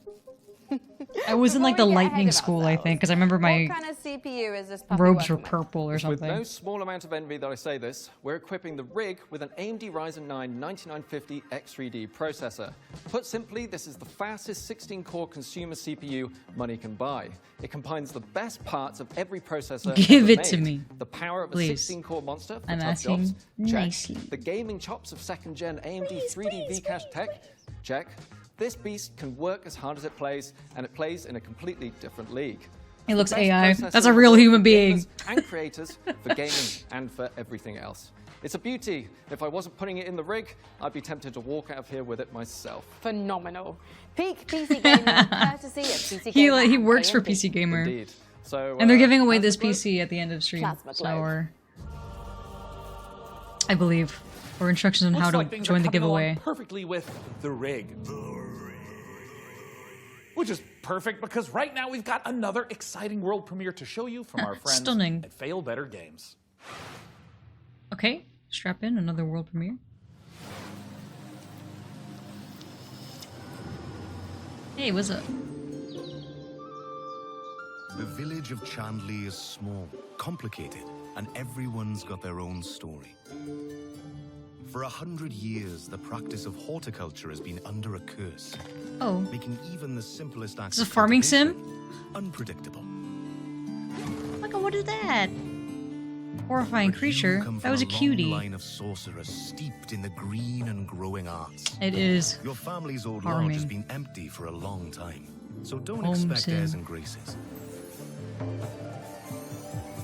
I was in like the lightning school, I think, because I remember my What kind of CPU is this puppy robes were working with? purple or With something. no small amount of envy that I say this, we're equipping the rig with an AMD Ryzen 9 9950 X3D processor. Put simply, this is the fastest 16-core consumer CPU money can buy. It combines the best parts of every processor Give ever it to made. me, The power of please. a 16-core monster for I'm tough asking jobs. Check. nicely. The gaming chops of second-gen AMD 3D V-Cache tech. Check. This beast can work as hard as it plays, and it plays in a completely different league. It looks Best AI. processor That's a in the real world human for being. gamers and creators, for gaming and for everything else. It's a beauty. If I wasn't putting it in the rig, I'd be tempted to walk out of here with it myself. Phenomenal. Peak PC Gamer, courtesy of PC Gamer. He and works for AMD. PC Gamer. Indeed. So, And they're giving away how's this it look? PC at the end of stream. Plasma So globe. we're, I believe, or instructions on Looks how to like things are join the coming along giveaway. perfectly with the rig. Which is perfect because right now we've got another exciting world premiere to show you from our friends Stunning. at Fail Better Games. Okay, strap in, another world premiere. Hey, what's up? The village of Chandley is small, complicated, and everyone's got their own story. For 100 years, the practice of horticulture has been under a curse, Oh, making even the simplest acts it's a of farming sim? cultivation unpredictable. Look at what is that? Horrifying creature. Come That from was a long cutie. line of sorcerers steeped in the green and growing arts. It is. Your family's old Harming. lodge has been empty for a long time, so don't Home expect sim. airs and graces.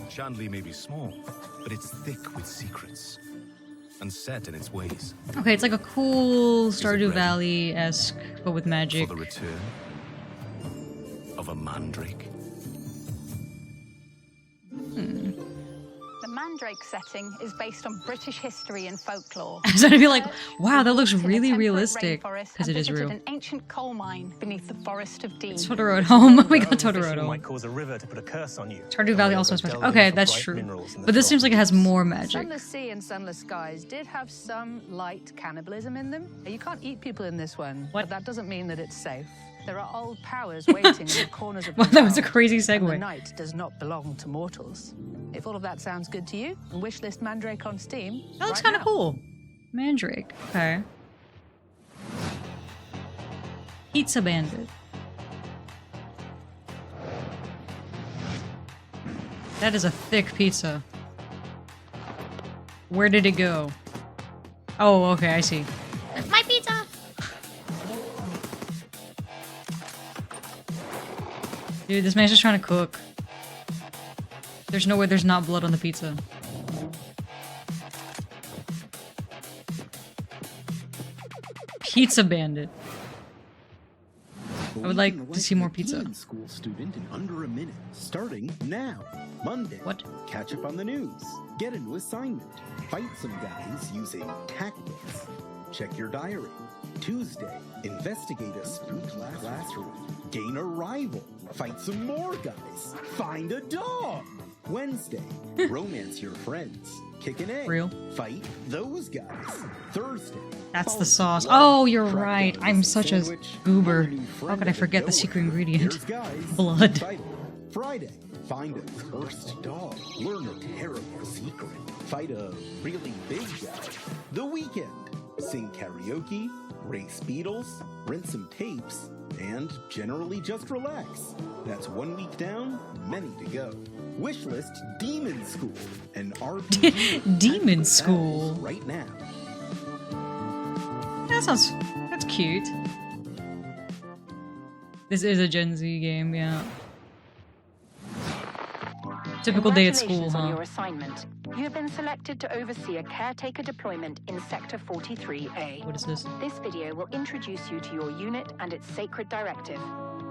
Chandley may be small, but it's thick with secrets and set in its ways. Okay, it's like a cool Is it Stardew ready? Valley-esque, but with magic. For the return of a mandrake. The Mandrake setting is based on British history and folklore. So I'd be like, wow, that looks Walked in a really temperate realistic. rainforest Because and it is visited real. an ancient coal mine beneath the Forest of Dean. It's Totoro at home. We got Totoro at Fishing home. might cause a river to put a curse on you. Stardew Valley also has magic. Okay, that's true. But this seems like it has more magic. Sunless sea and sunless skies did have some light cannibalism in them. You can't eat people in this one, but that doesn't mean that it's safe. There are old powers waiting in the corners of the Well, that was a world, crazy and segue. the night does not belong to mortals. If all of that sounds good to you, wishlist Mandrake on Steam. That looks right kind of now. cool. Mandrake. Okay. Pizza Bandit. That is a thick pizza. Where did it go? Oh, okay, I see. My pizza! Dude, this man's just trying to cook. There's no way there's not blood on the pizza. Pizza Bandit. I would like to see more pizza. School student in under a minute. Starting now. Monday. What? Catch up on the news. Get a new assignment. Fight some guys using tactics. Check your diary. Tuesday. Investigate a spook classroom. Gain a rival. Fight some more guys. Find a dog. Wednesday. Romance your friends. Kick an egg. Real. Fight those guys. Thursday. That's the sauce. Oh, you're right. I'm such a goober. How could I forget the secret ingredient? Blood. Friday. Find a cursed dog. Learn a terrible secret. Fight a really big guy. The weekend. Sing karaoke. Race beetles. Rent some tapes. And generally just relax. That's 1 week down, many to go. Wishlist Demon School. An RPG. Demon School. Right now. That's cute. This is a Gen Z game, yeah. Typical day at school, Congratulations on huh? your assignment. You have been selected to oversee a caretaker deployment in Sector 43A. What is this? This video will introduce you to your unit and its sacred directive,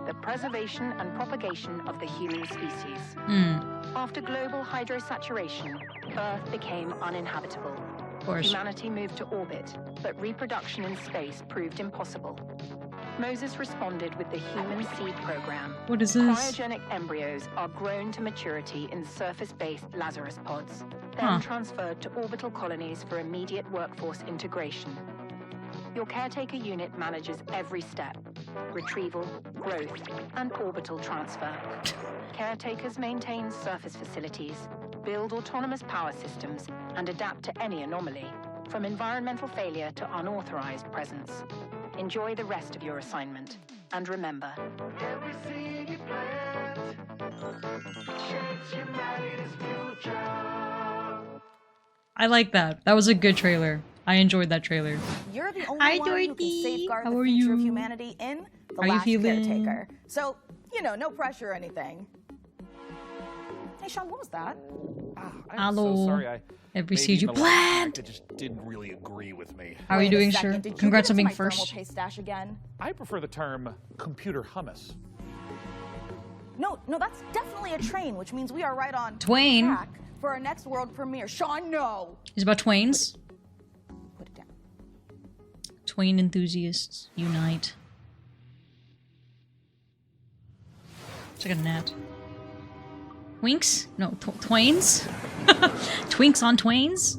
the preservation and propagation of the human species. After global hydrosaturation, Earth became uninhabitable. Of course. Humanity moved to orbit, but reproduction in space proved impossible. Moses responded with the Human Seed Program. What is this? Cryogenic embryos are grown to maturity in surface-based Lazarus pods, then transferred to orbital colonies for immediate workforce integration. Your caretaker unit manages every step: retrieval, growth, and orbital transfer. Caretakers maintain surface facilities, build autonomous power systems, and adapt to any anomaly, from environmental failure to unauthorized presence. Enjoy the rest of your assignment. And remember, every seed you plant shapes humanity's future. I like that. That was a good trailer. I enjoyed that trailer. You're the only Hi, one who Dorothy. can safeguard How the are future of you? humanity in The How you Last feeling? Caretaker. So, you know, no pressure or anything. Hey, Sean, what was that? I'm Hello. so sorry. I Every maybe seed you in the last plant. act, it just didn't really agree with me. How are you Wait a doing, second, sir? did you Congrats get on being into my thermal first. paste stash again? I prefer the term computer hummus. No, that's definitely a train, which means we are right on Twain. track for our next world premiere. Sean, no. It's about Twains. Put it down. Twain enthusiasts unite. It's like a gnat. Twinks? No, Twains? Twinks on Twains?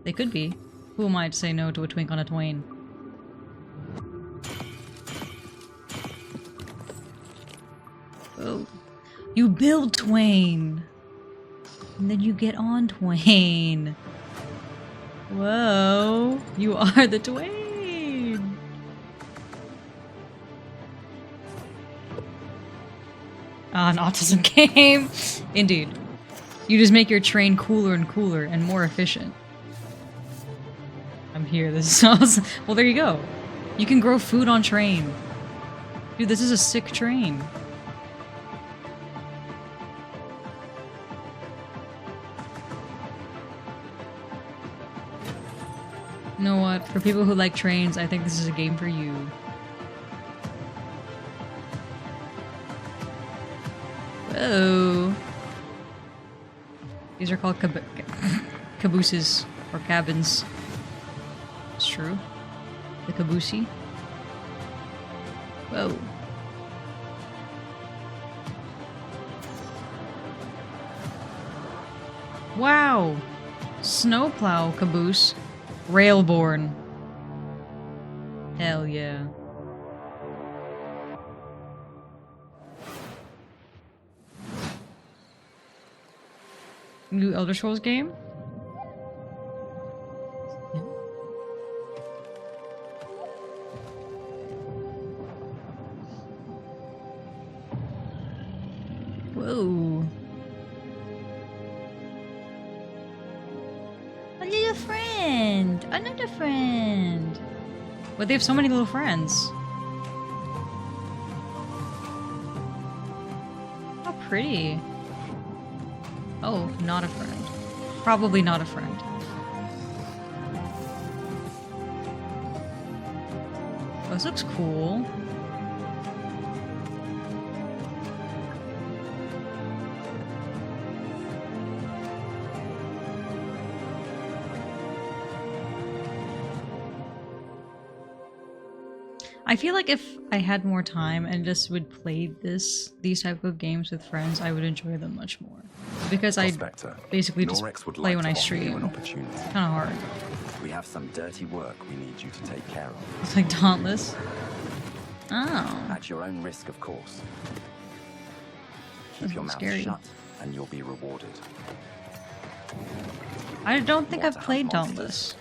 They could be. Who am I to say no to a twink on a Twain? Oh. You build Twain! And then you get on Twain. Whoa. You are the Twain! Ah, an autism game! Indeed. You just make your train cooler and cooler and more efficient. I'm here, this is awesome. Well, there you go. You can grow food on train. Dude, this is a sick train. You know what? For people who like trains, I think this is a game for you. Whoa. These are called cabooses or cabins. It's true. The caboose. Whoa. Wow. Snowplow caboose. Railborne. Hell yeah. New Elder Scrolls game? Whoa. A little friend! Another friend! But they have so many little friends. How pretty. Oh, not a friend. Probably not a friend. this looks cool. I feel like if I had more time and just would play these type of games with friends, I would enjoy them much more. Because I basically just play when I stream. Kind of hard. We have some dirty work we need you to take care of. It's like Dauntless. Oh. At your own risk, of course. Keep your mouth scary. shut and you'll be rewarded. I don't think I've played Dauntless.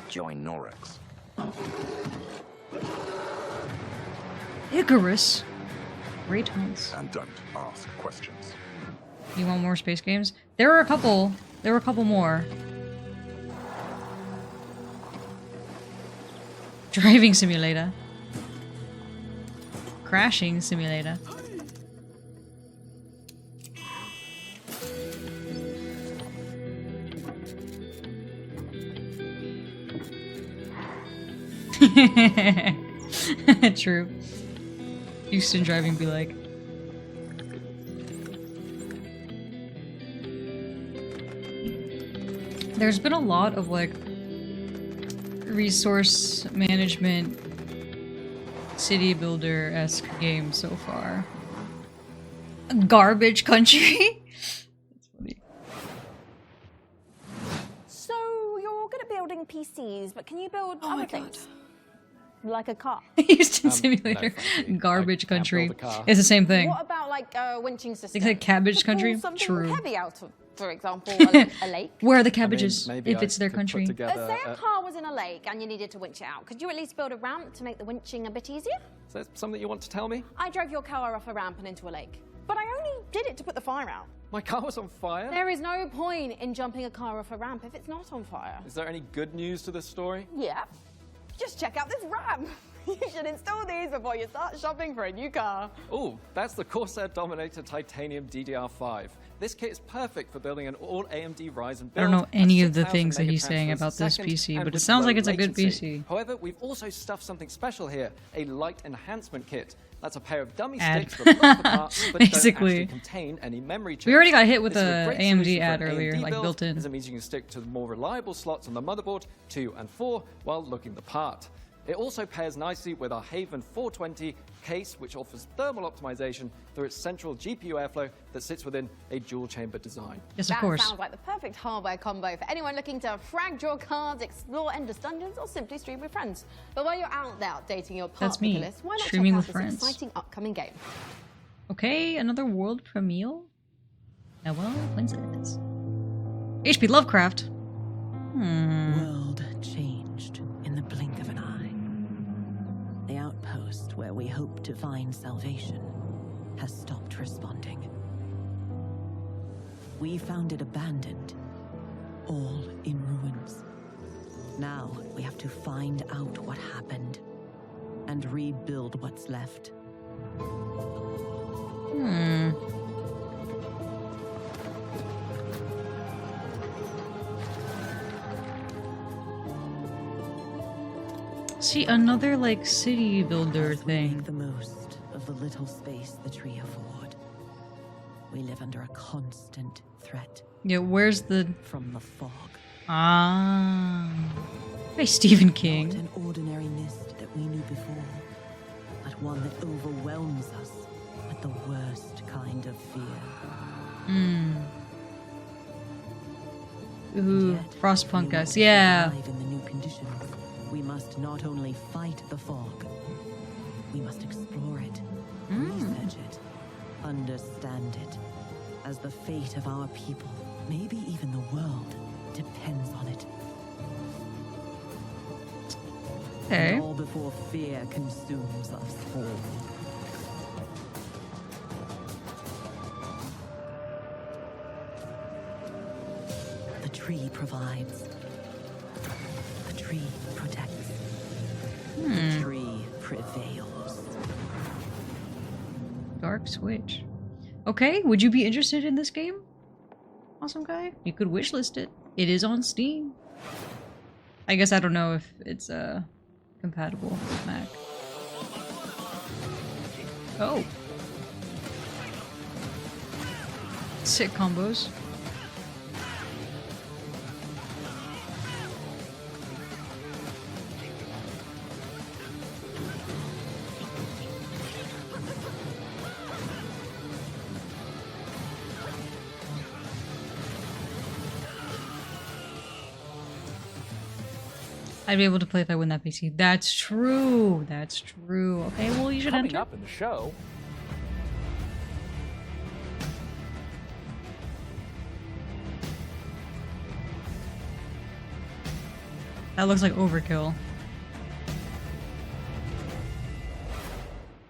Join Norex. Icarus. Great hunts. And don't ask questions. You want more space games? There were a couple. There were a couple more. Driving simulator. Crashing simulator. True. Houston driving be like. There's been a lot of like resource management city builder-esque games so far. Garbage Country? That's funny. So you're good at building PCs, but can you build other things? Like a car? Houston Simulator. No, Garbage Country. build a car. It's the same thing. What about like winching systems? It's like Cabbage To pull Country? something True. heavy out of, for example, a lake. Where are the cabbages? maybe if I it's their could put country. together Say a car was in a lake and you needed to winch it out. Could you at least build a ramp to make the winching a bit easier? Is that something you want to tell me? I drove your car off a ramp and into a lake. But I only did it to put the fire out. My car was on fire? There is no point in jumping a car off a ramp if it's not on fire. Is there any good news to this story? Yeah. Just check out this ramp. You should install these before you start shopping for a new car. Oh, that's the Corsair Dominator Titanium DDR5. This kit is perfect for building an all AMD Ryzen build. I don't know any of the 6,000 things that he's megatransfers saying a about this second, PC, and but it with sounds low like it's a good latency. PC. However, we've also stuffed something special here, a light enhancement kit. That's a pair of dummy Ad. sticks that look the part, but Basically. don't actually contain any memory chips. We already got hit with This is a great AMD solution for ad an earlier, AMD like build, built in. as it means you can stick to the more reliable slots on the motherboard, 2 and 4, while looking the part. It also pairs nicely with our Haven 420 case, which offers thermal optimization through its central GPU airflow that sits within a dual-chamber design. Yes, of course. That sounds like the perfect hardware combo for anyone looking to frag draw cards, explore endless dungeons, or simply stream with friends. But while you're out there updating your That's part me, list, why not streaming check out with this friends. exciting upcoming game? Okay, another world premiere? Noel Princess. HP Lovecraft. World changed in the blink of an eye. The outpost where we hoped to find salvation has stopped responding. We found it abandoned, all in ruins. Now we have to find out what happened and rebuild what's left. See, another like city builder thing. Make the most of the little space the tree afford. We live under a constant threat. Yeah, where's the from the fog? Ah, hey, Stephen King. Not an ordinary mist that we knew before, but one that overwhelms us with the worst kind of fear. Ooh, Frostpunk us, yeah. Thrive in the new conditions. We must not only fight the fog, we must explore it, research it, understand it, as the fate of our people, maybe even the world, depends on it. Okay. And all before fear consumes us all. The tree provides. The tree protects. The tree prevails. Dark Switch. Okay, would you be interested in this game? Awesome guy. You could wishlist it. It is on Steam. I guess I don't know if it's compatible with Mac. Oh. Sick combos. I'd be able to play if I win that PC. That's true. That's true. Okay, well, you should Coming enter. up in the show, That looks like overkill.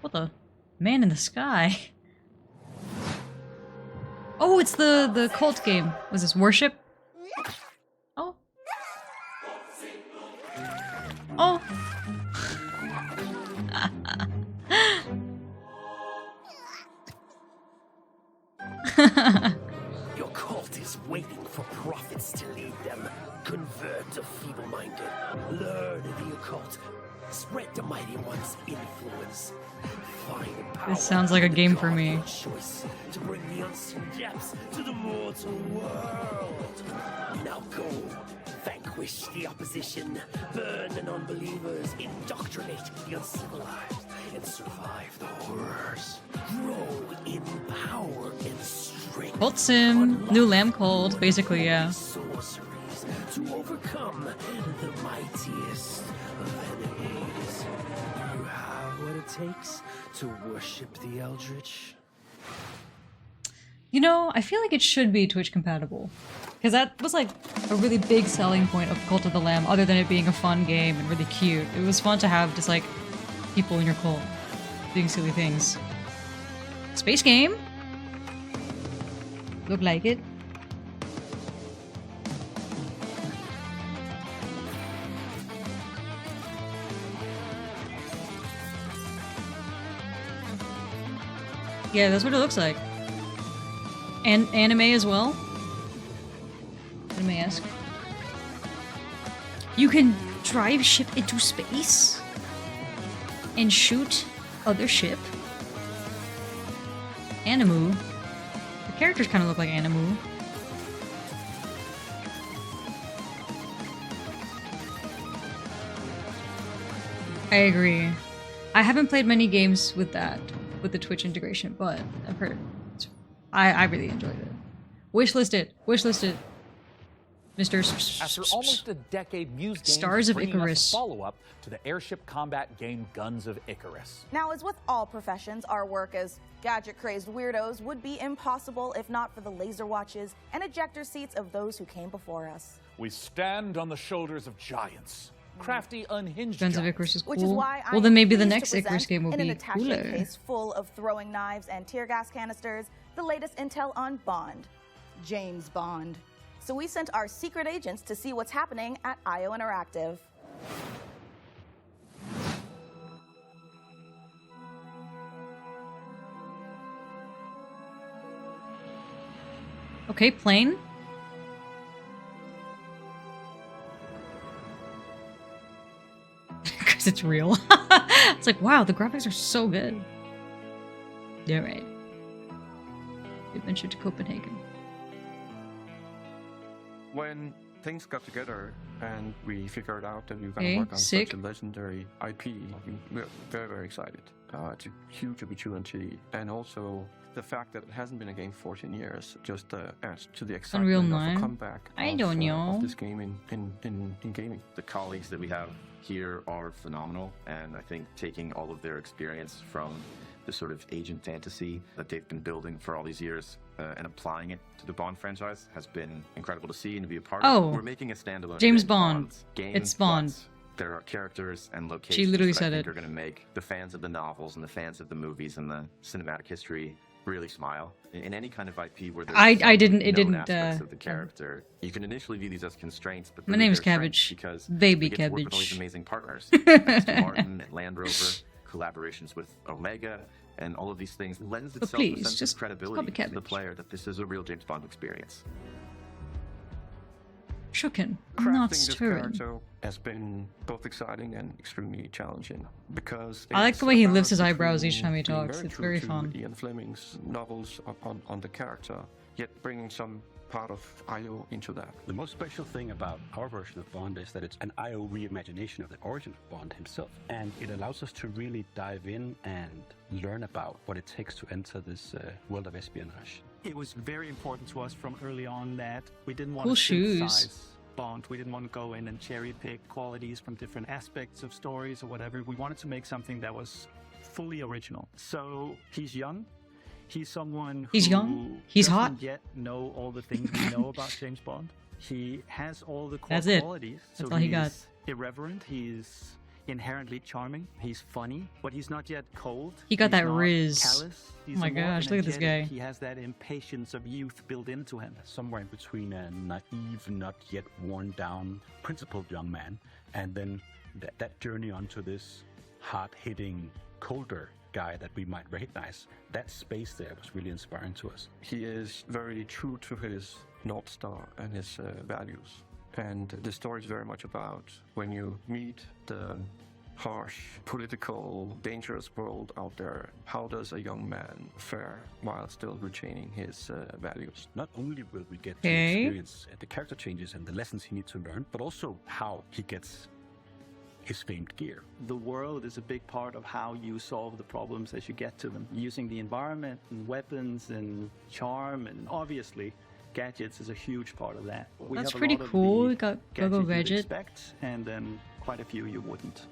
What the? Man in the sky. Oh, it's the cult game. Was this Worship? Oh. Oh. Your cult is waiting for prophets to lead them. Convert the feeble-minded. Learn the occult. Spread the mighty one's influence. Find power. This sounds like a game for me. Choice to bring the unseen depths to the mortal world. Now go. Vanquish the opposition. Burn the non-believers. Indoctrinate the uncivilized. And survive the horrors. Grow in power and strength. Cult Sim. New Lamb Cult. Basically, yeah. Sorceries to overcome the mightiest of enemies. You have what it takes to worship the Eldritch. You know, I feel like it should be Twitch compatible. Because that was like a really big selling point of Cult of the Lamb, other than it being a fun game and really cute. It was fun to have just like people in your cult doing silly things. Space game? Look like it. Yeah, that's what it looks like. And anime as well? Anime-esque. You can drive ship into space and shoot other ship. Animu. The characters kind of look like Animu. I agree. I haven't played many games with that, with the Twitch integration, but I've heard. I really enjoyed it. Wishlist it. Wishlist it. Mr. After almost a decade, Muse Games Stars is of bringing us Icarus. a follow-up to the airship combat game Guns of Icarus. Now, as with all professions, our work as gadget-crazed weirdos would be impossible if not for the laser watches and ejector seats of those who came before us. We stand on the shoulders of giants. Crafty, unhinged Guns of giants. Icarus is cool. Which is why Well, then maybe the I'm next pleased to Icarus present game will in an be attaché cooler. case full of throwing knives and tear gas canisters, the latest intel on Bond. James Bond. So we sent our secret agents to see what's happening at IO Interactive. Okay, plane. Because it's real. It's like, wow, the graphics are so good. Yeah, right. Adventure to Copenhagen. When things got together and we figured out that we were going Okay, to work on sick. such a legendary IP, we're very, very excited. It's a huge opportunity, and also the fact that it hasn't been a game for 14 years just adds to the Unreal excitement of 9? the comeback I don't know. of this game in gaming. The colleagues that we have here are phenomenal, and I think taking all of their experience from the sort of agent fantasy that they've been building for all these years and applying it to the Bond franchise has been incredible to see and to be a part Oh. of. We're making a standalone James James Bond. game. It's Bond. but there are characters and locations literally that said I think it. are going to make the fans of the novels and the fans of the movies and the cinematic history really smile. In any kind of IP where there's I some didn't- it known didn't, aspects of the character, you can initially view these as constraints, but My really name's they're strengths Cabbage. because Baby we get to work with all these Cabbage. amazing partners. Aston Martin and Land Rover, collaborations with Omega, and all of these things lends But itself please, a sense just of call credibility me to the Cabbage. player that this is a real James Bond experience. Shooken, Crafting not this stirring. character has been both exciting and extremely challenging because I like it's the way he a lifts his balance eyebrows each between time he being talks. It's true very to fun. Ian Fleming's novels on the character, yet bringing some part of IO into that. The most special thing about our version of Bond is that it's an IO reimagination of the origin of Bond himself. And it allows us to really dive in and learn about what it takes to enter this world of espionage. It was very important to us from early on that we didn't want Cool to shoes. synthesize Bond. We didn't want to go in and cherry pick qualities from different aspects of stories or whatever. We wanted to make something that was fully original. So he's young. He's someone He's who young. He's doesn't hot. yet know all the things we know about James Bond. He has all the core That's it. qualities. That's so all he got. he's irreverent. He's inherently charming. He's funny, but he's not yet cold. He got He's that not riz. callous. He's Oh my more gosh, look at this energetic. guy. He has that impatience of youth built into him. Somewhere in between a naive, not yet worn down, principled young man, and then that journey onto this hard-hitting, colder guy that we might recognize. That space there was really inspiring to us. He is very true to his North Star and his values. And the story is very much about when you meet the harsh, political, dangerous world out there, how does a young man fare while still retaining his values? Not only will we get to Okay. experience the character changes and the lessons he needs to learn, but also how he gets his famed gear. The world is a big part of how you solve the problems as you get to them. Using the environment and weapons and charm, and obviously gadgets is a huge part of that. We That's have a pretty lot of cool. the We got gadgets Go-Go you'd Gadget. expect, and then quite a few you wouldn't.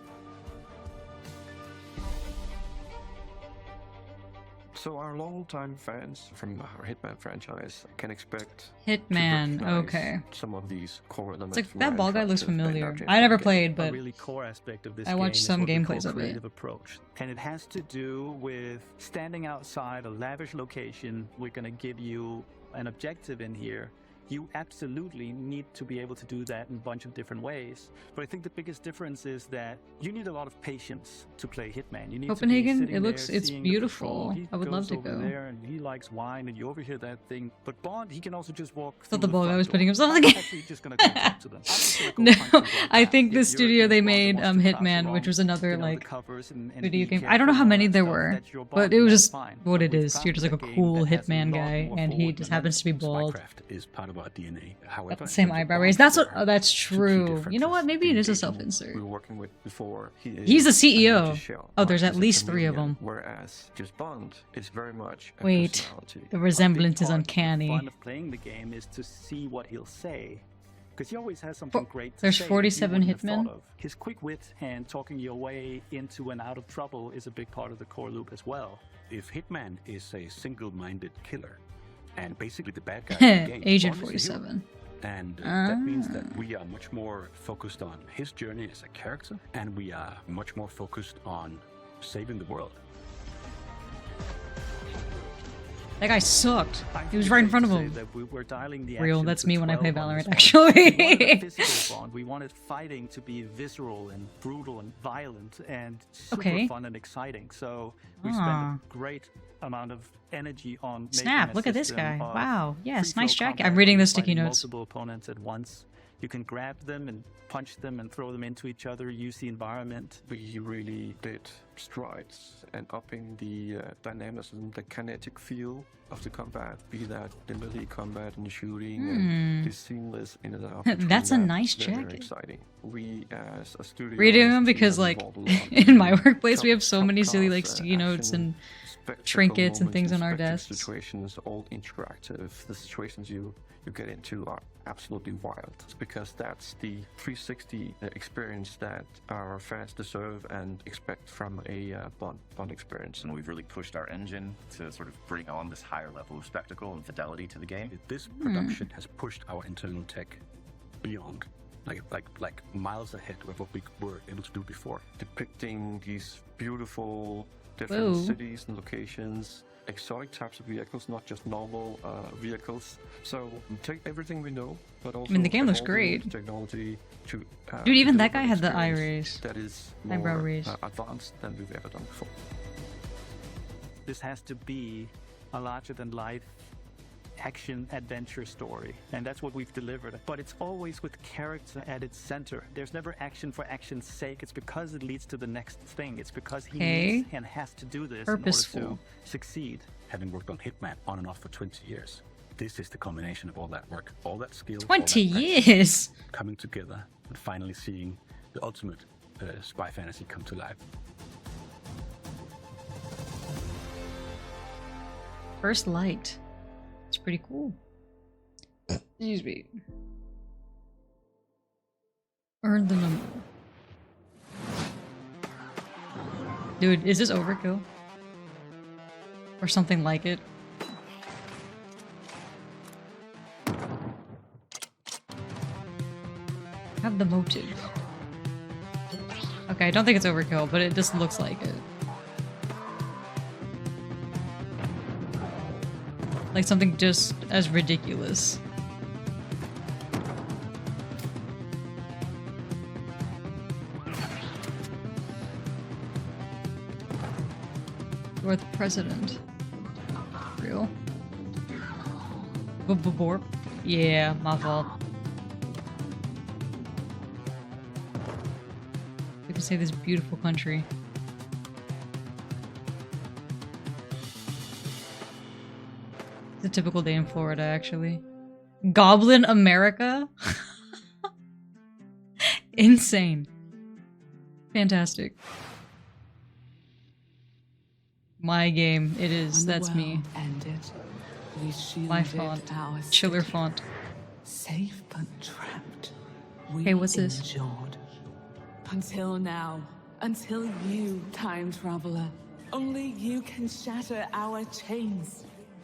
So our long-time fans from our Hitman franchise can expect Hitman, to recognize okay. some of these core elements. It's like from that our ball guy looks interactive and familiar. our James I never Bond played, games. but A really core aspect of this I game watched is some what we call gameplays of it. creative approach, and it has to do with standing outside a lavish location. We're going to give you an objective in here. You absolutely need to be able to do that in a bunch of different ways. But I think the biggest difference is that you need a lot of patience to play Hitman. You need Copenhagen, to be sitting it looks- there it's seeing the beautiful. patrol. He I would goes love to over go. there and he likes wine, and you overhear that thing. But Bond, he can also just walk. thought through the ball guy front was door. putting himself in I'm the game. actually just gonna go talk to them. I'm just gonna go No, punch them right I back. think the If you're studio a they James Bond made that wants to pass Hitman, along, which was another you know, the like covers and video be game. I careful don't know how and all many that there stuff, were, that's your but Bond, it was that's just fine. what But it we've is. found You're just like a a game cool that has a Hitman lot guy, more and he forward just than happens to be bald. Spycraft is part of our DNA. However, Got the same eyebrow raise. That's what. Oh, that's true. You know what? Maybe it is a self-insert. we were working with before. He's the CEO. an energy shell, Oh, there's not at just a least 3 of chameleon, them. Whereas just Bond is very much a Wait, personality. the resemblance is The uncanny. fun of playing the game is to see what he'll say, because he always has something great to There's say that 47 you wouldn't have hitmen? thought of. His quick wit and talking your way into and out of trouble is a big part of the core loop as well. If Hitman is a single-minded killer, and basically the bad guy in the game, Agent Bond is a hero. 47. And that means that we are much more focused on his journey as a character, and we are much more focused on saving the world. That guy sucked. He was right in front of him. We're dialing the Real, action that's to me when I 12 play on Valorant, this one. actually. We wanted a physical Bond. We wanted fighting to be visceral and brutal and violent and super Okay. fun and exciting. So we Ah. spent a great amount of energy on making Snap, a look at this system guy. of Wow. Yes, free-flow nice jacket. combat I'm reading where the you're sticky fighting notes. Multiple opponents at once. You can grab them and punch them and throw them into each other, use the environment. We really did strides and upping the dynamism, the kinetic feel of the combat, be that the melee combat and the shooting and the seamless in and out. between That's a that. nice Very, very jacket. exciting. We as a studio Reading as a them team because have like evolved a lot in my to workplace we have so come many silly across, like sticky notes action, and spectacle trinkets and moments, things on our spectacle desks. situations, all interactive. The situations you get into are absolutely wild. It's because that's the 360 experience that our fans deserve and expect from a Bond experience. And we've really pushed our engine to sort of bring on this higher level of spectacle and fidelity to the game. This production has pushed our internal tech beyond, like miles ahead of what we were able to do before. Depicting these beautiful different Whoa. cities and locations, exotic types of vehicles, not just normal vehicles. So take everything we know, but also the game looks evolving great. technology to Dude, even that deliver guy an had the eye experience raise. that is Eyebrow more raise. advanced than we've ever done before. This has to be a larger than life action adventure story, and that's what we've delivered. But it's always with character at its center. There's never action for action's sake. It's because it leads to the next thing. It's because he needs and has to do this in order to succeed. Having worked on Hitman on and off for 20 years, this is the combination of all that work, all that skill, 20 years coming together and finally seeing the ultimate spy fantasy come to life. First Light. It's pretty cool. Excuse me. Earn the number. Dude, is this overkill? Or something like it? Have the motive. Okay, I don't think it's overkill, but it just looks like it. Like something just as ridiculous. You're the president. Real? Borp? Yeah, my fault. We can save this beautiful country. It's a typical day in Florida, actually. Goblin America? Insane. Fantastic. My game, it is. That's me. Ended. We My font. Chiller font. Safe but trapped. Hey, what's this? Endured. Until now. Until you, time traveler. Only you can shatter our chains.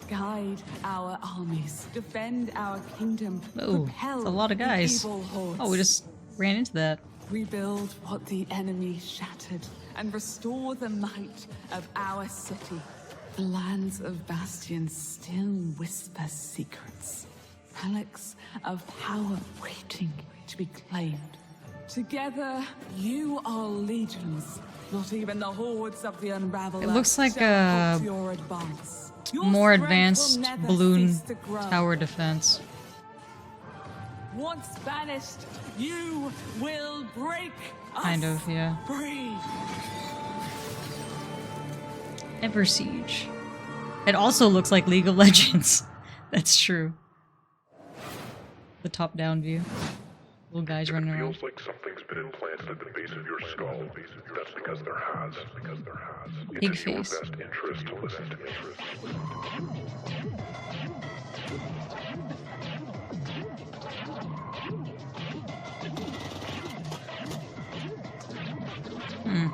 Guide our armies. Defend our kingdom. Oh, propel it's a lot of guys. the evil hordes. Oh, we just ran into that. Rebuild what the enemy shattered and restore the might of our city. The lands of Bastion still whisper secrets. Relics of power waiting to be claimed. Together, you are legions. Not even the hordes of the Unraveler. It looks like shall a halt your advance. Your more strength will advanced never balloon cease to grow. tower defense. Once banished, you will break Kind us of, yeah. free. Ever Siege. It also looks like League of Legends. That's true. The top-down view. Little guys running around. Feels like something's been implanted at the base of your skull. That's because there has. Big It's in your face. best interest to listen to me. Hmm.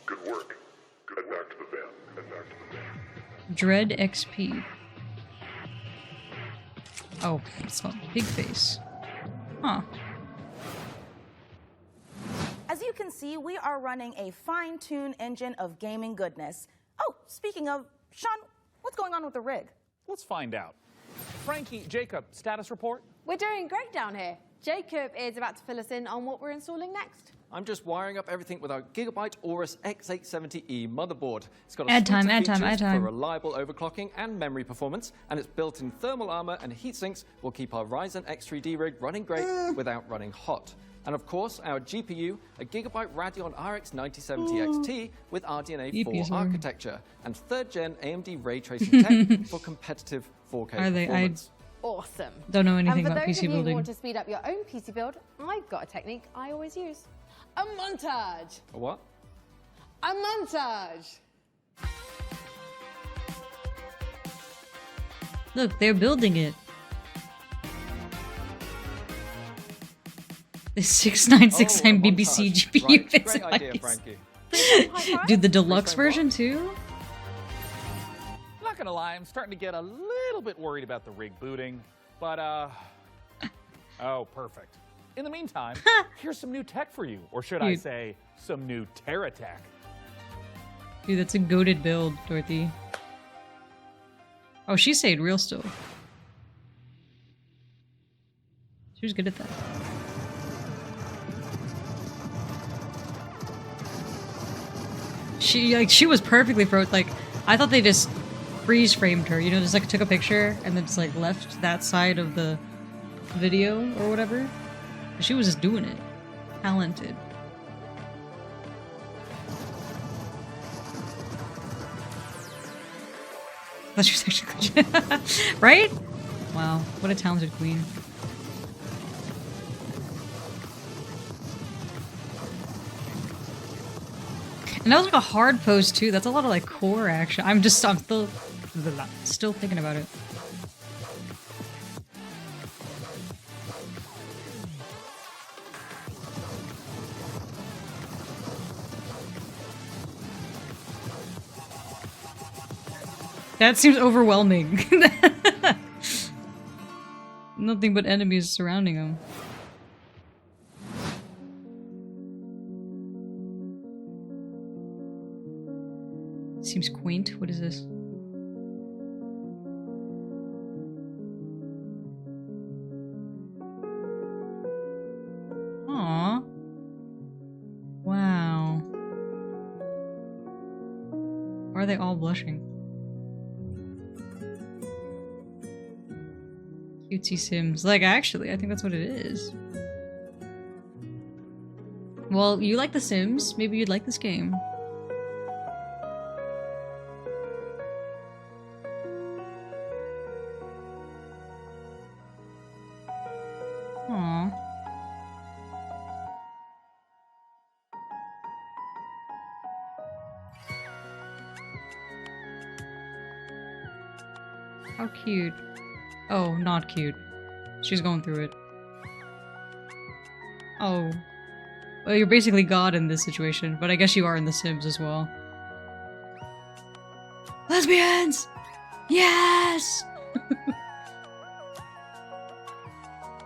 Good work. Head back to the van. Dread XP. Oh, it's not Big Face. Huh. As you can see, we are running a fine-tuned engine of gaming goodness. Oh, speaking of, Sean, what's going on with the rig? Let's find out. Frankie, Jacob, status report? We're doing great down here. Jacob is about to fill us in on what we're installing next. I'm just wiring up everything with our Gigabyte Aorus X870E motherboard. It's got a Add suite time, of add time, features add time. for reliable overclocking and memory performance, and its built-in thermal armor and heat sinks will keep our Ryzen X3D rig running great without running hot. And of course, our GPU, a Gigabyte Radeon RX 9070 XT with RDNA 4 GPUs are- architecture, and 3rd-gen AMD ray tracing tech for competitive 4K Are they? performance. Awesome. Don't know anything and for about those PC of you who building. want to speed up your own PC build, I've got a technique I always use. A montage. A what? A montage. Look, they're building it. The 6969 BBC GPU Right. is Great idea, nice. Frankie. Dude, the deluxe version too? Not gonna lie, I'm starting to get a little bit worried about the rig booting, but oh, perfect. In the meantime, here's some new tech for you, or should I Dude. say, some new Terra tech. Dude, that's a goated build, Dorothy. Oh, she stayed real still. She was good at that. She was perfectly frozen. Like, I thought they just freeze framed her, you know, just like took a picture and then just like left that side of the video or whatever. She was just doing it. Talented. Thought she was actually glitching. Right? Wow, what a talented queen. And that was like a hard pose too. That's a lot of like core action. I'm still thinking about it. That seems overwhelming. Nothing but enemies surrounding him. Seems quaint. What is this? Aww. Wow. Why are they all blushing? Cutesy Sims. Like, actually, I think that's what it is. Well, you like The Sims. Maybe you'd like this game. Aww. How cute. Oh, not cute. She's going through it. Oh. Well, you're basically God in this situation, but I guess you are in The Sims as well. Lesbians! Yes!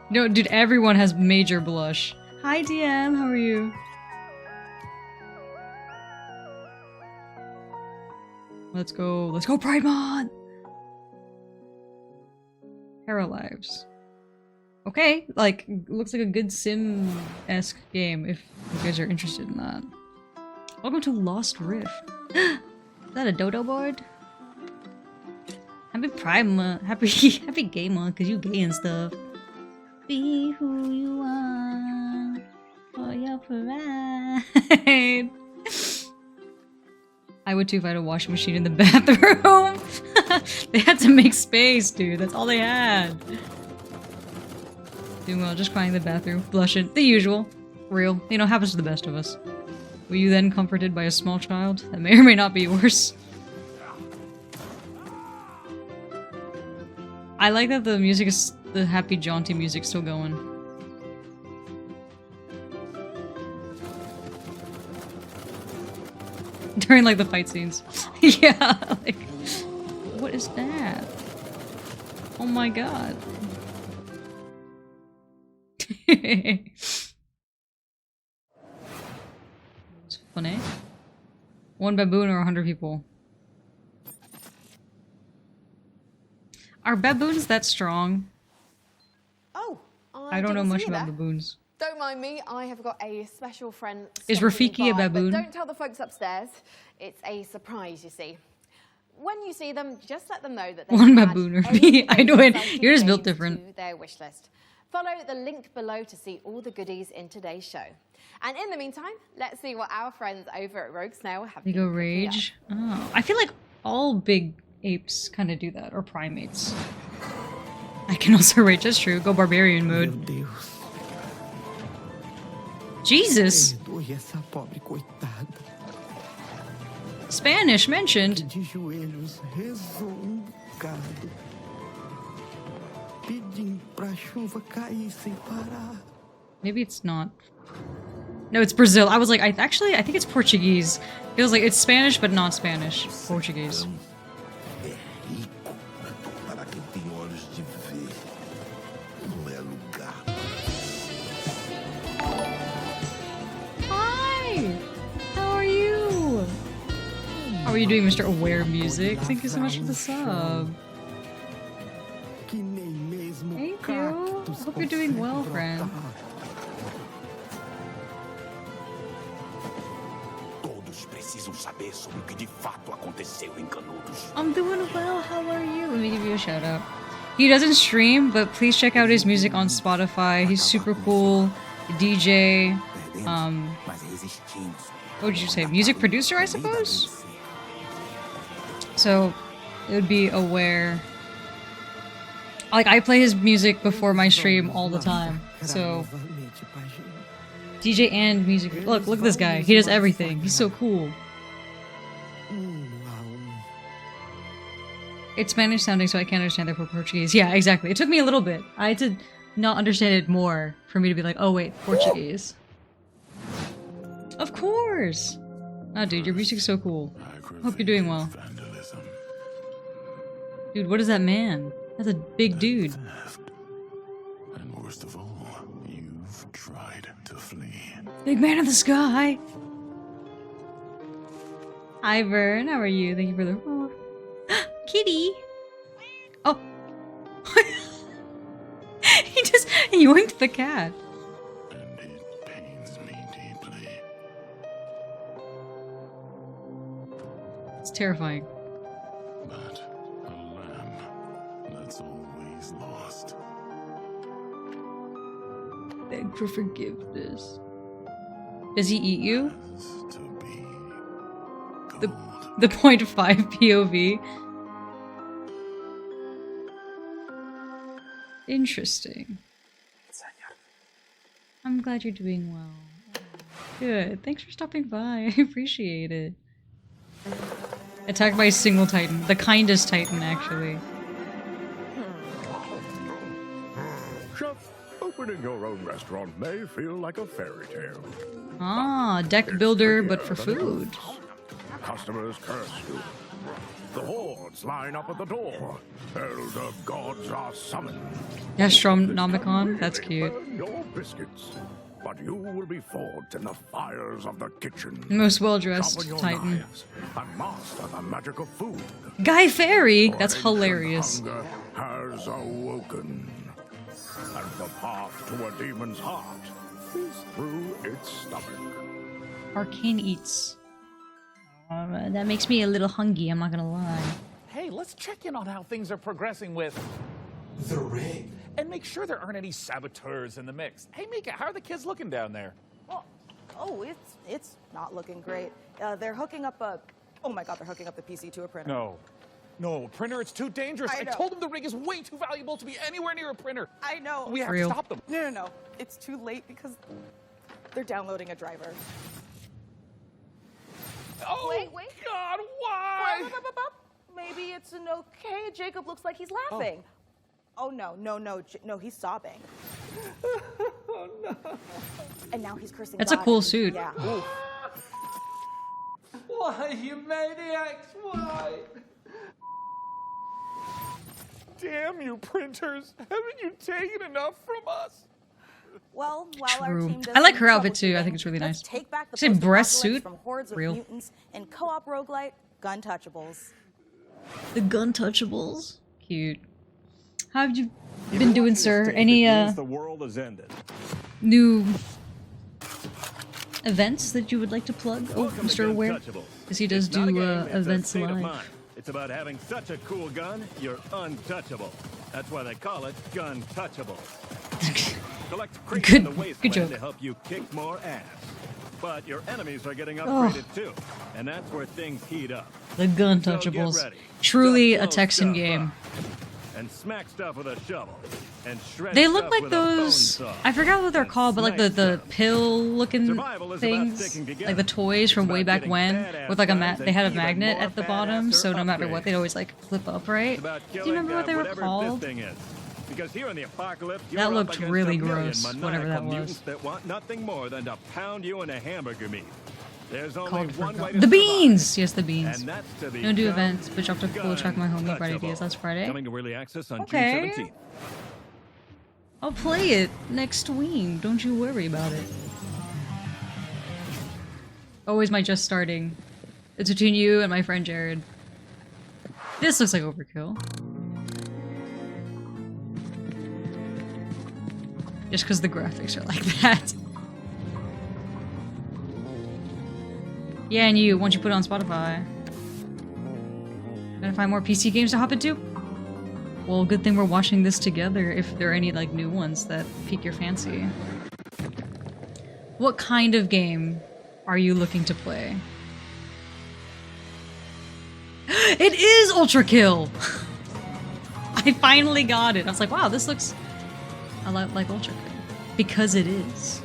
No, dude, everyone has major blush. Hi, DM, how are you? Let's go Pride Month! Lives. Okay, like, looks like a good Sim-esque game if you guys are interested in that. Welcome to Lost Rift. Is that a dodo board? Happy Pride Month. Happy Gay Month, because you gay and stuff. Be who you are for your pride. I would too if I had a washing machine in the bathroom. They had to make space, dude. That's all they had. Doing well, just crying in the bathroom, blushing. The usual. Real. You know, happens to the best of us. Were you then comforted by a small child? That may or may not be yours. I like that the music is the happy, jaunty music still going. During like the fight scenes. Yeah, like, what is that? Oh my god. It's funny. One baboon or 100 people? Are baboons that strong? Oh, I don't know much about baboons. Don't mind me, I have got a special friend. Is Rafiki a baboon? But don't tell the folks upstairs. It's a surprise, you see. When you see them, just let them know that they one baboon or me. I know it. You're just built different. To their wish list. Follow the link below to see all the goodies in today's show. And in the meantime, let's see what our friends over at Rogue Snail have. They go rage. Oh, I feel like all big apes kind of do that, or primates. I can also rage. That's true. Go barbarian mode. Jesus. Spanish mentioned. Maybe it's not. No, it's Brazil. I was like, I think it's Portuguese. Feels like it's Spanish, but not Spanish. Portuguese. Hi! How are you? How are you doing, Mr. Aware Music? Thank you so much for the sub. Thank you. Hope Hope you're doing well, friend. Todos precisam saber sobre o que de fato aconteceu em Canudos. I'm doing well. How are you? Let me give you a shout out. He doesn't stream, but please check out his music on Spotify. He's super cool. DJ. What would you say? Music producer, I suppose? So, it would be aware. Like, I play his music before my stream all the time. So, DJ and music. Look at this guy. He does everything. He's so cool. It's Spanish sounding, so I can't understand it for Portuguese. Yeah, exactly. It took me a little bit. I had to not understand it more for me to be like, oh wait, Portuguese. Of course! Oh dude, your music's so cool. Hope you're doing well. Dude, what is that man? That's a big dude. And worst of all, you've tried to flee. Big man in the sky! Hi Vern, how are you? Thank you for the... Oh. Kitty! Oh! He just yoinked the cat. And it pains me deeply. It's terrifying. But a lamb that's always lost. Beg for forgiveness. Does he eat you? The 0.5 POV. Interesting. I'm glad you're doing well. Good. Thanks for stopping by. I appreciate it. Attacked by a single titan. The kindest titan, actually. Chef, opening your own restaurant may feel like a fairy tale. Ah, deck builder, but for food. Customers curse you. The hordes line up at the door. Elder gods are summoned. Gastronomicon? That's cute. Burn your biscuits, but you will be forged in the fires of the kitchen. Most well-dressed Sharpen your titan. knives and master the magic of food. Guy Fairy? That's hilarious. Hunger has awoken, and the path to a demon's heart is through its stomach. Arcane Eats. That makes me a little hungry, I'm not gonna lie. Hey, let's check in on how things are progressing with the rig. And make sure there aren't any saboteurs in the mix. Hey, Mika, how are the kids looking down there? Oh, it's not looking great. They're hooking up a... Oh my god, they're hooking up the PC to a printer. No, printer, it's too dangerous. I know. told them the rig is way too valuable to be anywhere near a printer. I know. We have to stop them. No. It's too late because they're downloading a driver. Oh, wait. God, why? Maybe it's an okay. Jacob looks like he's laughing. Oh, no, he's sobbing. Oh, no. And now he's cursing That's a God. cool suit. Yeah. Why, you maniacs, why? Damn you, printers. Haven't you taken enough from us? Well, while our True. team does I like some her outfit too. I think it's really let's nice. take back the Say breast post-apocalypse suit? from hordes of Real. mutants in co-op roguelite Guntouchables. The Guntouchables. Cute. How have you been doing, sir? Any The world has ended. new events that you would like to plug? Oh, Welcome to Mr. Aware? Guntouchables. Because he does It's not a do game, it's a events state of live. mind. It's about having such a cool gun, you're untouchable. That's why they call it Guntouchables. Collect crates in the wasteland joke. to help you kick more ass. But your enemies are getting upgraded too, and that's where things heat up. The Guntouchables. So get ready. Truly Just a blow Texan stuff game. up and smack stuff with a shovel. And shred They look stuff like with a bone those. saw. I forgot what they're called, but like the pill-looking Survival is about things, sticking together. like the toys from way back when, badass with like a guns they had a and even magnet more at the bottom, badasser so no matter what, upgrades. they'd always like flip up, right? It's about Do you killing, remember what they were whatever called? This thing is. Because here in the apocalypse, you're That up looked against really a million gross, whatever that maniacal was. mutants that want nothing more than to pound you into hamburger meat. There's only Called one way for to the survive, beans. Yes, the beans. and that's to Don't do become events, but drop to cool track my homie Friday Guntouchable. ideas. That's Friday. Coming to early access on Okay. June 17th. I'll play it next week. Don't you worry about it. Always my just starting. It's between you and my friend Jared. This looks like overkill. Just because the graphics are like that. Yeah, and you, once you put it on Spotify. Gonna find more PC games to hop into? Well, good thing we're watching this together if there are any, like, new ones that pique your fancy. What kind of game are you looking to play? It is Ultra Kill! I finally got it. I was like, wow, this looks a lot like Ultra Kill. Because it is.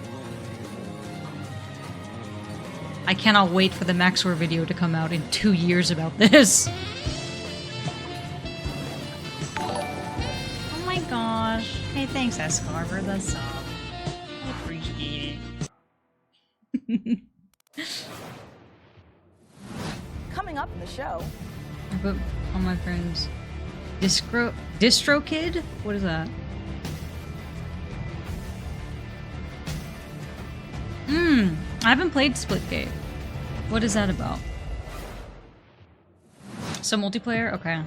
I cannot wait for the Maxwell video to come out in 2 years about this. Oh my gosh. Hey, thanks, Escar, for the sub. I appreciate it. Coming up in the show. I put all my friends. Distro Kid? What is that? I haven't played Splitgate. What is that about? Some multiplayer? Okay.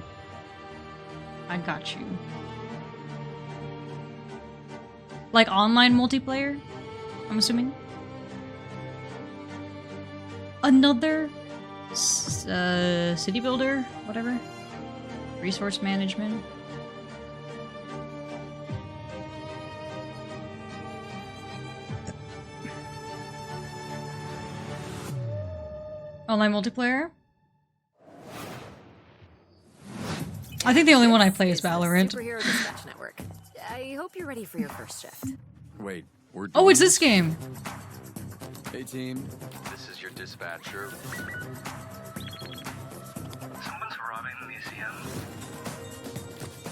I got you. Like online multiplayer? I'm assuming? Another city builder? Whatever. Resource management. Online multiplayer? I think the only one I play is Valorant. Superhero Dispatch Network. I hope you're ready for your first shift. Wait, we're Oh, it's this game. Hey team, this is your dispatcher. Someone's robbing the museum.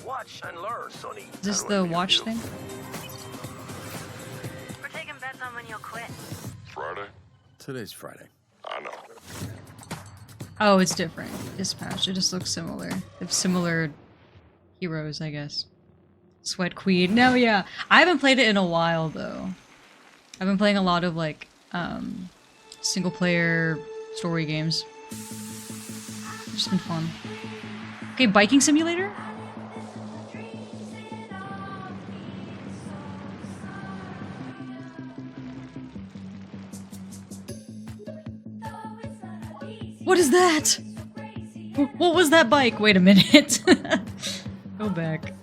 Watch and learn, Sonny. Is this the watch thing? We're taking bets on when you'll quit. Friday? Today's Friday. I know. Oh, it's different. Dispatch. It just looks similar. They have similar heroes, I guess. Sweat Queen. No, yeah. I haven't played it in a while, though. I've been playing a lot of, like, single-player story games. It's just been fun. Okay, biking simulator? What is that? What was that bike? Wait a minute. Go back.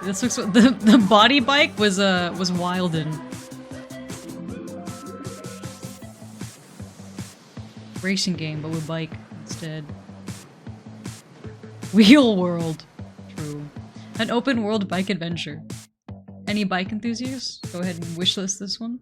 This looks the body bike was Wilden. Racing game, but with bike instead. Wheel World. True. An open world bike adventure. Any bike enthusiasts? Go ahead and wishlist this one.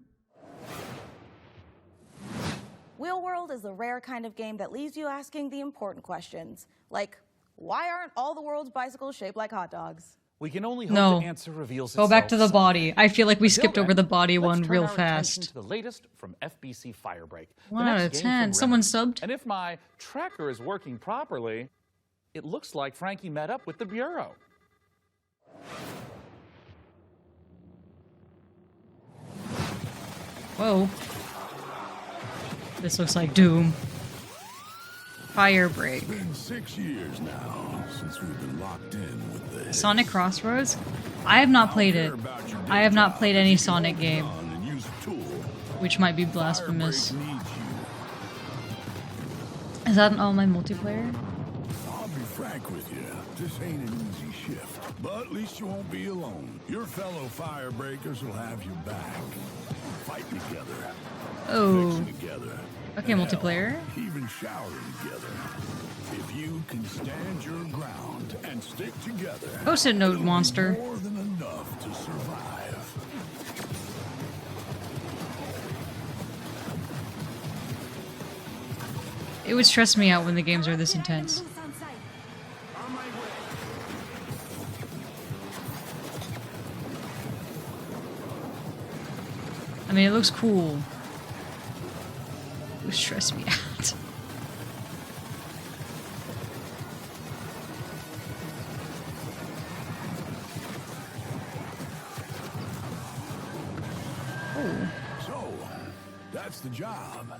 Wheel World is the rare kind of game that leaves you asking the important questions, like, why aren't all the world's bicycles shaped like hot dogs? We can only hope No. the answer reveals Go back itself to the someday. body. I feel like we Until skipped over then, the body let's one turn real our attention fast. to the latest from FBC Firebreak. the 1 next out of game 10. from Someone Remedy. subbed? And if my tracker is working properly, it looks like Frankie met up with the Bureau. Whoa. This looks like Doom. Firebreak. It's been 6 years now since we've been locked in with the Sonic Crossroads? I have not played it. I have not played any Sonic game. Which might be blasphemous. Is that an online multiplayer? I'll be frank with you. This ain't an easy shift. But at least you won't be alone. Your fellow firebreakers will have your back. Fighting together. Oh. Fixing together. Okay, multiplayer. Even showering together. If you can stand your ground and stick together. Post-it note it'll be monster. more than enough to survive. It would stress me out when the games are this intense. I mean, it looks cool. It would stress me out. So, that's the job.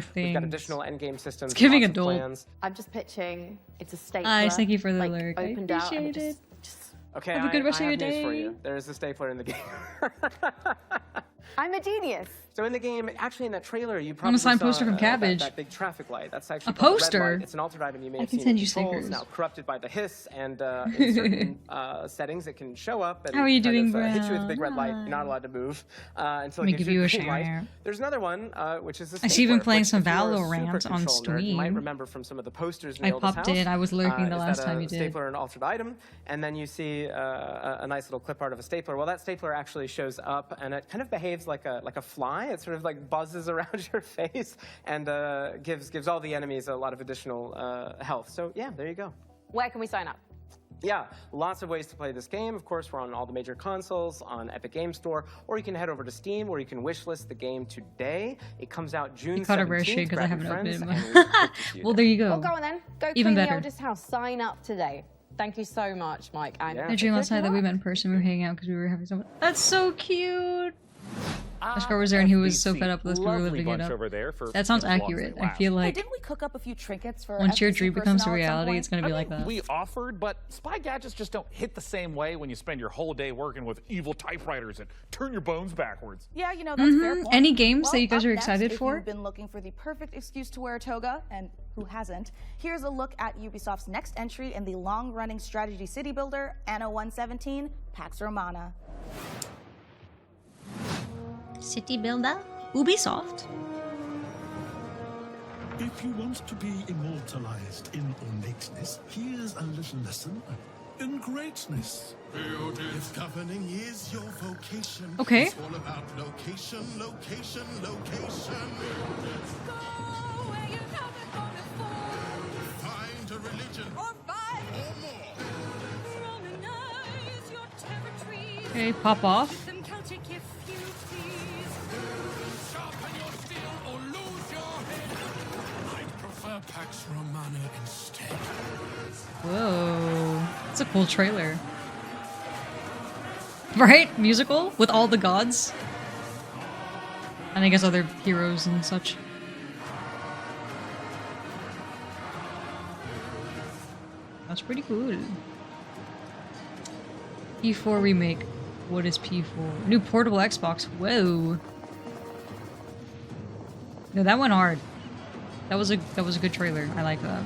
birthday We've got things. additional endgame systems. It's giving lots of adult. plans. I'm just pitching. It's a stapler. Nice, thank you for the like, alert. I Opened out and appreciate it. Okay, Have a good rest I of have your news for day. you. There is a stapler in the game. I'm a genius. So in the game, actually in that trailer, you want probably a signed saw, poster from Cabbage. That big traffic light. That's actually A called the red poster? light. It's an altered item you may I have can seen send in you controls, stickers. now corrupted by the hiss, and in certain settings it can show up and How are you kind doing, of, hit you with a Brown? big red light. You're not allowed to move until Let me it gives give you a the green light. shout. There's another one, which is a I see you've been stapler, playing which some if you are a Valorant super on control nerd, you might stream. remember from some of the posters I near this popped house. in. I was lurking the Is last that time a you did. stapler and altered item, and then you see a nice little clip art of a stapler. Well, that stapler actually shows up, and it kind of behaves like a fly. It sort of like buzzes around your face and gives all the enemies a lot of additional health. So yeah, there you go. Where can we sign up? Yeah, lots of ways to play this game. Of course, we're on all the major consoles, on Epic Game Store, or you can head over to Steam, where you can wishlist the game today. It comes out June 17th. You caught a rare shade because I Grab your haven't friends, opened and it. we hope to see you Well, there. there you go. Well, go on then. Go Even clean the better. eldest house. Sign up today. Thank you so much, Mike. And I dreamed last night that we met in person. We were hanging out because we were having so much. That's so cute. Ashgar was there and he was so fed up with us. We were Lovely living it bunch up. over there for That sounds as long as accurate. they I feel Hey, like didn't we cook up a few trinkets for once your FTC dream becomes a personnel at some reality, point? it's gonna be like that. We offered, but spy gadgets just don't hit the same way when you spend your whole day working with evil typewriters and turn your bones backwards. Yeah, you know, that's a fair point. Any games that you guys up are next, excited if for? you've been looking for the perfect excuse to wear a toga, and who hasn't, here's a look at Ubisoft's next entry in the long-running strategy city builder, Anno 117, Pax Romana. City builder? Ubisoft? If you want to be immortalized in ornateness, here's a little lesson in greatness. If governing is your vocation, Okay. it's all about location, location, location. Find a religion or more. Okay, pop off. Sharpen your steel or lose your head. I'd prefer Pax Romana instead. Whoa. It's a cool trailer. Right? Musical? With all the gods? And I guess other heroes and such. That's pretty cool. P4 remake. What is P4? New portable Xbox. Whoa. No, that went hard. That was a good trailer. I like that.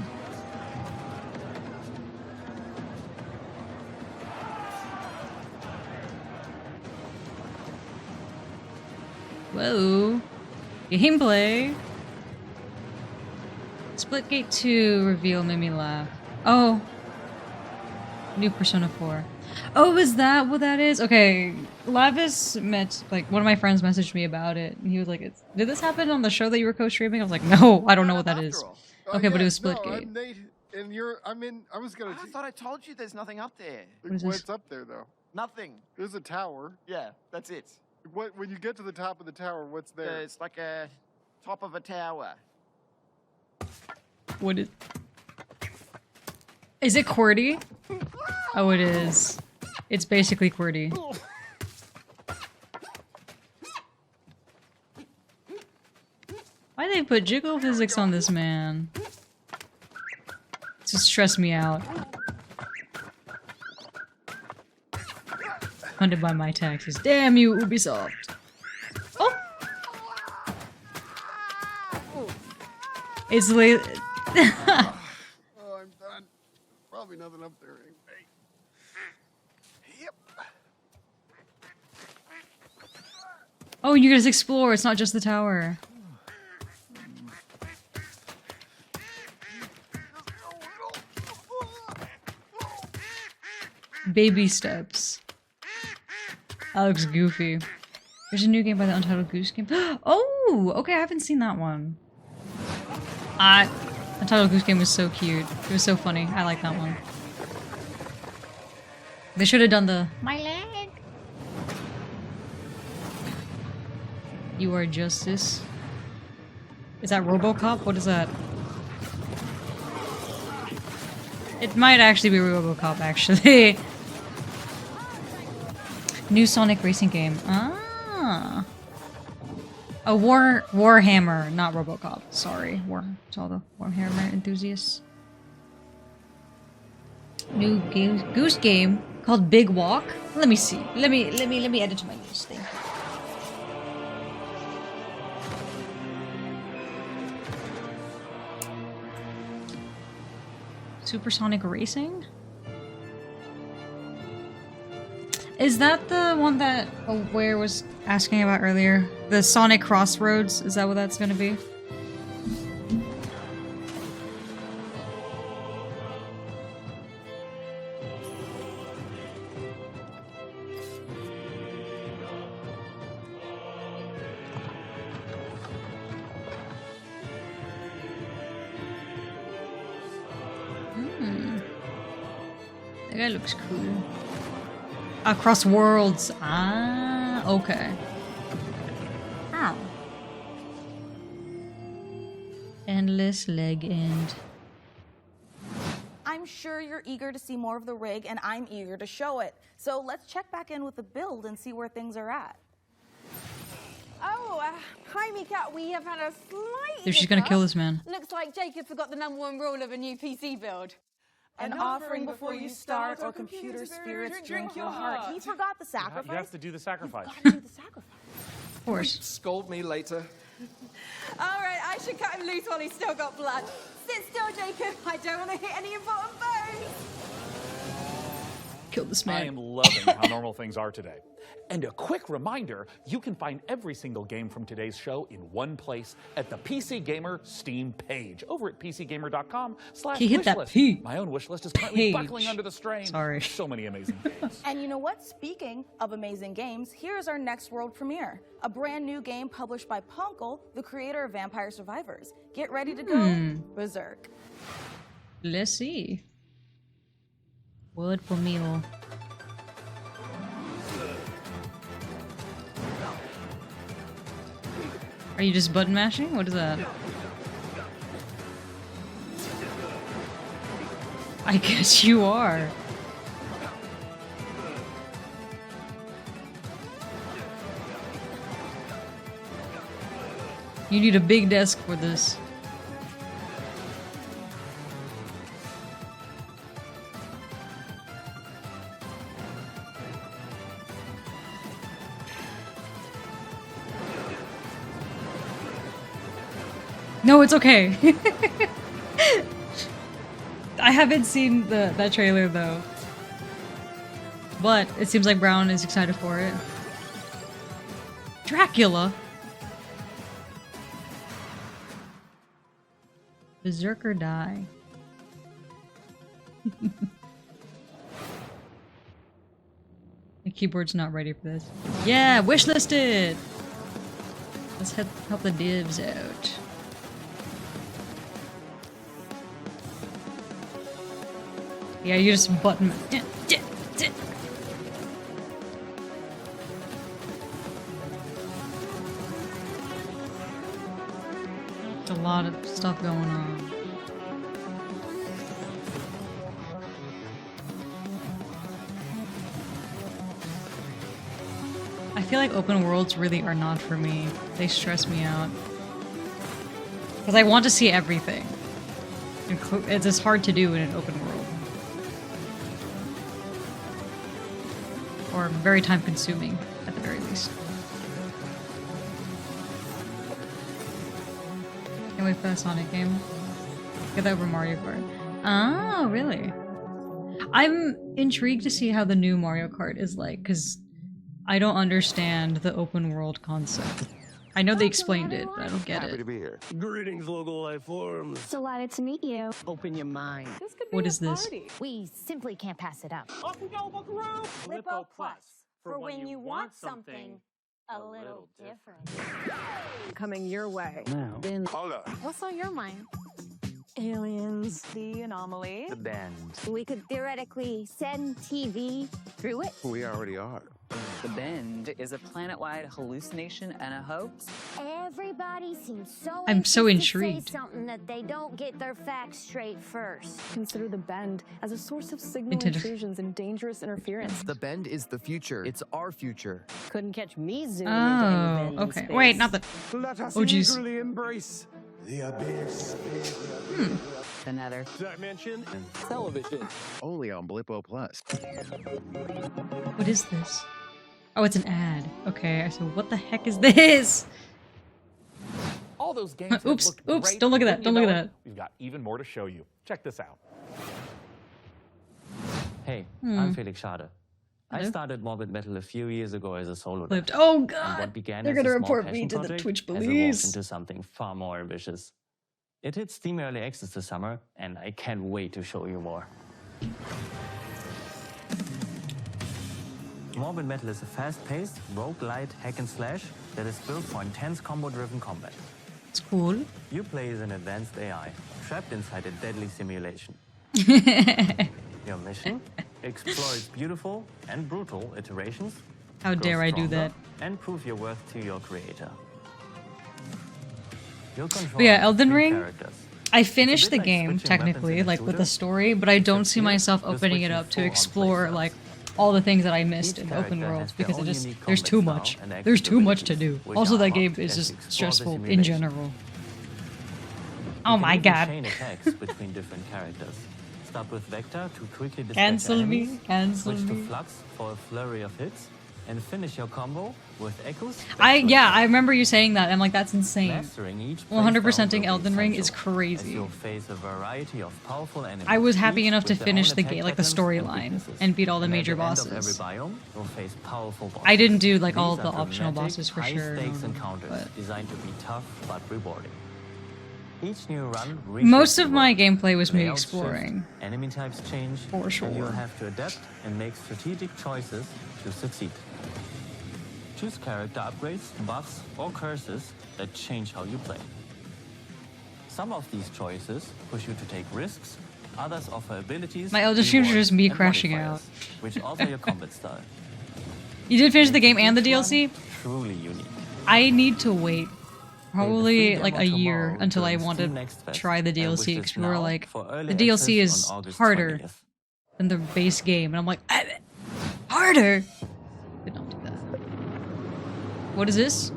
Whoa. Gameplay. Splitgate 2 reveal made me laugh. Oh. New Persona 4. Oh, is that what that is? Okay. Lavis like, one of my friends messaged me about it, and he was like, did this happen on the show that you were co-streaming? I was like, no, I don't know what that is. Okay, but it was Splitgate. I'm Nate, and I was gonna. I thought I told you there's nothing up there. What is this? What's up there, though? Nothing. There's a tower. Yeah, that's it. When you get to the top of the tower, what's there? It's like a top of a tower. What is... Is it QWERTY? Oh, it is. It's basically QWERTY. Why they put jiggle physics on this man? To stress me out. Funded by my taxes. Damn you, Ubisoft. Oh! It's late. Oh, I'm done. Probably nothing up there. Hey. Yep. Oh, you guys explore. It's not just the tower. Baby steps. That looks goofy. There's a new game by the Untitled Goose Game. Oh, okay, I haven't seen that one. Untitled Goose Game was so cute. It was so funny. I like that one. They should have done the my leg. You are justice. Is that RoboCop? What is that? It might actually be RoboCop, actually. New Sonic racing game. Ah. A Warhammer, not RoboCop. Sorry, to all the Warhammer enthusiasts. New Goose game called Big Walk. Let me see. Let me add it to my list. Thank you. Supersonic Racing? Is that the one that Ware was asking about earlier? The Sonic Crossroads? Is that what that's gonna be? That guy looks cool. Across worlds. Ah, okay. Oh. Endless leg end. I'm sure you're eager to see more of the rig, and I'm eager to show it. So let's check back in with the build and see where things are at. Oh, hi, Mika. We have had a slight. Dude, she's gonna kill this man. Looks like Jacob forgot the #1 rule of a new PC build. An offering before you start, or computer spirits drink your heart. He forgot the sacrifice. You have to do the sacrifice. Of course. Scold me later. All right, I should cut him loose while he's still got blood. Sit still, Jacob. I don't want to hit any important bones. Kill this man. I am loving how normal things are today. And a quick reminder, you can find every single game from today's show in one place at the PC Gamer Steam page over at pcgamer.com/wishlist. He hit that P. My own wish list is currently Page. buckling under the strain. Sorry. So many amazing games. And you know what? Speaking of amazing games, here's our next world premiere. A brand new game published by Punkle, the creator of Vampire Survivors. Get ready to go berserk. Let's see. Word for meal. Are you just button mashing? What is that? I guess you are. You need a big desk for this. No, it's okay. I haven't seen that trailer though. But it seems like Brown is excited for it. Dracula? Berserker die. My keyboard's not ready for this. Yeah, wishlisted! Let's help the divs out. Yeah, you just button. There's a lot of stuff going on. I feel like open worlds really are not for me. They stress me out. Because I want to see everything. It's just hard to do in an open world. Or very time consuming, at the very least. Can't wait for that Sonic game. Get that over Mario Kart. Oh, really? I'm intrigued to see how the new Mario Kart is like, because I don't understand the open world concept. I know they explained it, but I don't get Happy it. to be here. Greetings, local life forms. Delighted to meet you. Open your mind. This could be What a is this? party. We simply can't pass it up. Off we go, buckaroo! Lippo Plus, for when you want something a little different. Coming your way. Now. Hold up. What's on your mind? Aliens, the anomaly. The bend. We could theoretically send TV through it. We already are. The Bend is a planet-wide hallucination and a hoax. Everybody seems so I'm so anxious to intrigued. say something that they don't get their facts straight first. Consider the Bend as a source of signal Intended. intrusions and dangerous interference. The Bend is the future. It's our future. Couldn't catch me zooming Oh, into any Bend in okay. space. Wait, not the. Let us Oh, jeez. eagerly embrace the abyss. The Nether. Dimension And television. Only on Blippo Plus. What is this? Oh, it's an ad. Okay, so what the heck is this? All those games have Oops, looked oops, great. don't look at that, Wouldn't don't you look know at it? We've got even more to show you. Check this out. Hey, Hmm. I'm Felix Schade. I Hello? started Morbid Metal a few years ago as a solo Flipped. dev. Oh And god! what began They're as a gonna small report me passion to the project Twitch has evolved police. into something far more ambitious. It hit Steam Early Access this summer, and I can't wait to show you more. Morbid Metal is a fast-paced, roguelite hack and slash that is built for intense combo-driven combat. It's cool. You play as an advanced AI, trapped inside a deadly simulation. Your mission? Explore its beautiful and brutal iterations. How grow dare I do stronger, that? And prove your worth to your creator. You'll control But yeah, Elden three Ring. characters. I finished the like game switching weapons technically, in a like with the shooter, story, but I don't see here, myself you're opening it switching up to full-on explore like all the things that I missed Each in the open character worlds has their because it own just unique there's combat too style much. and There's too much to abilities, do. which Also, are that game unlocked is as just you explore the stressful in simulation. general. You Oh can my even god! chain attacks between different characters. Start with Vector to quickly dispatch Cancel enemies, me, cancel switch to me. Flux for a flurry of hits, and finish your combo with Echoes. I remember you saying that. I'm like, that's insane. Mastering each 100%ing Elden Ring is crazy. You'll face a variety of powerful enemies. I was happy each enough to with their finish own the attack game, like the patterns and storyline, weaknesses. and beat all the And at major the end of bosses. every biome, you'll face powerful bosses. I didn't do like all These the are optional dramatic, bosses for sure. high-stakes no, encounters but- designed to be tough but rewarding. Each new run Most reshapes of the my world. gameplay was me Layouts shift, exploring. enemy types change, For sure. and you'll have to adapt and make strategic choices to succeed. Choose character upgrades, buffs, or curses that change how you play. Some of these choices push you to take risks, others offer abilities, My Elder Scrolls is rewards, just me and crashing modifiers, out. which alter your combat style. You did finish the game Making and the each one DLC? Truly unique. I need to wait probably free like a demo year tomorrow until I during want Steam to Next Fest, try the and with DLC, this explore now like for early the DLC access is on August harder 20th. than the base game, and I'm like, harder. But don't do that. What is this?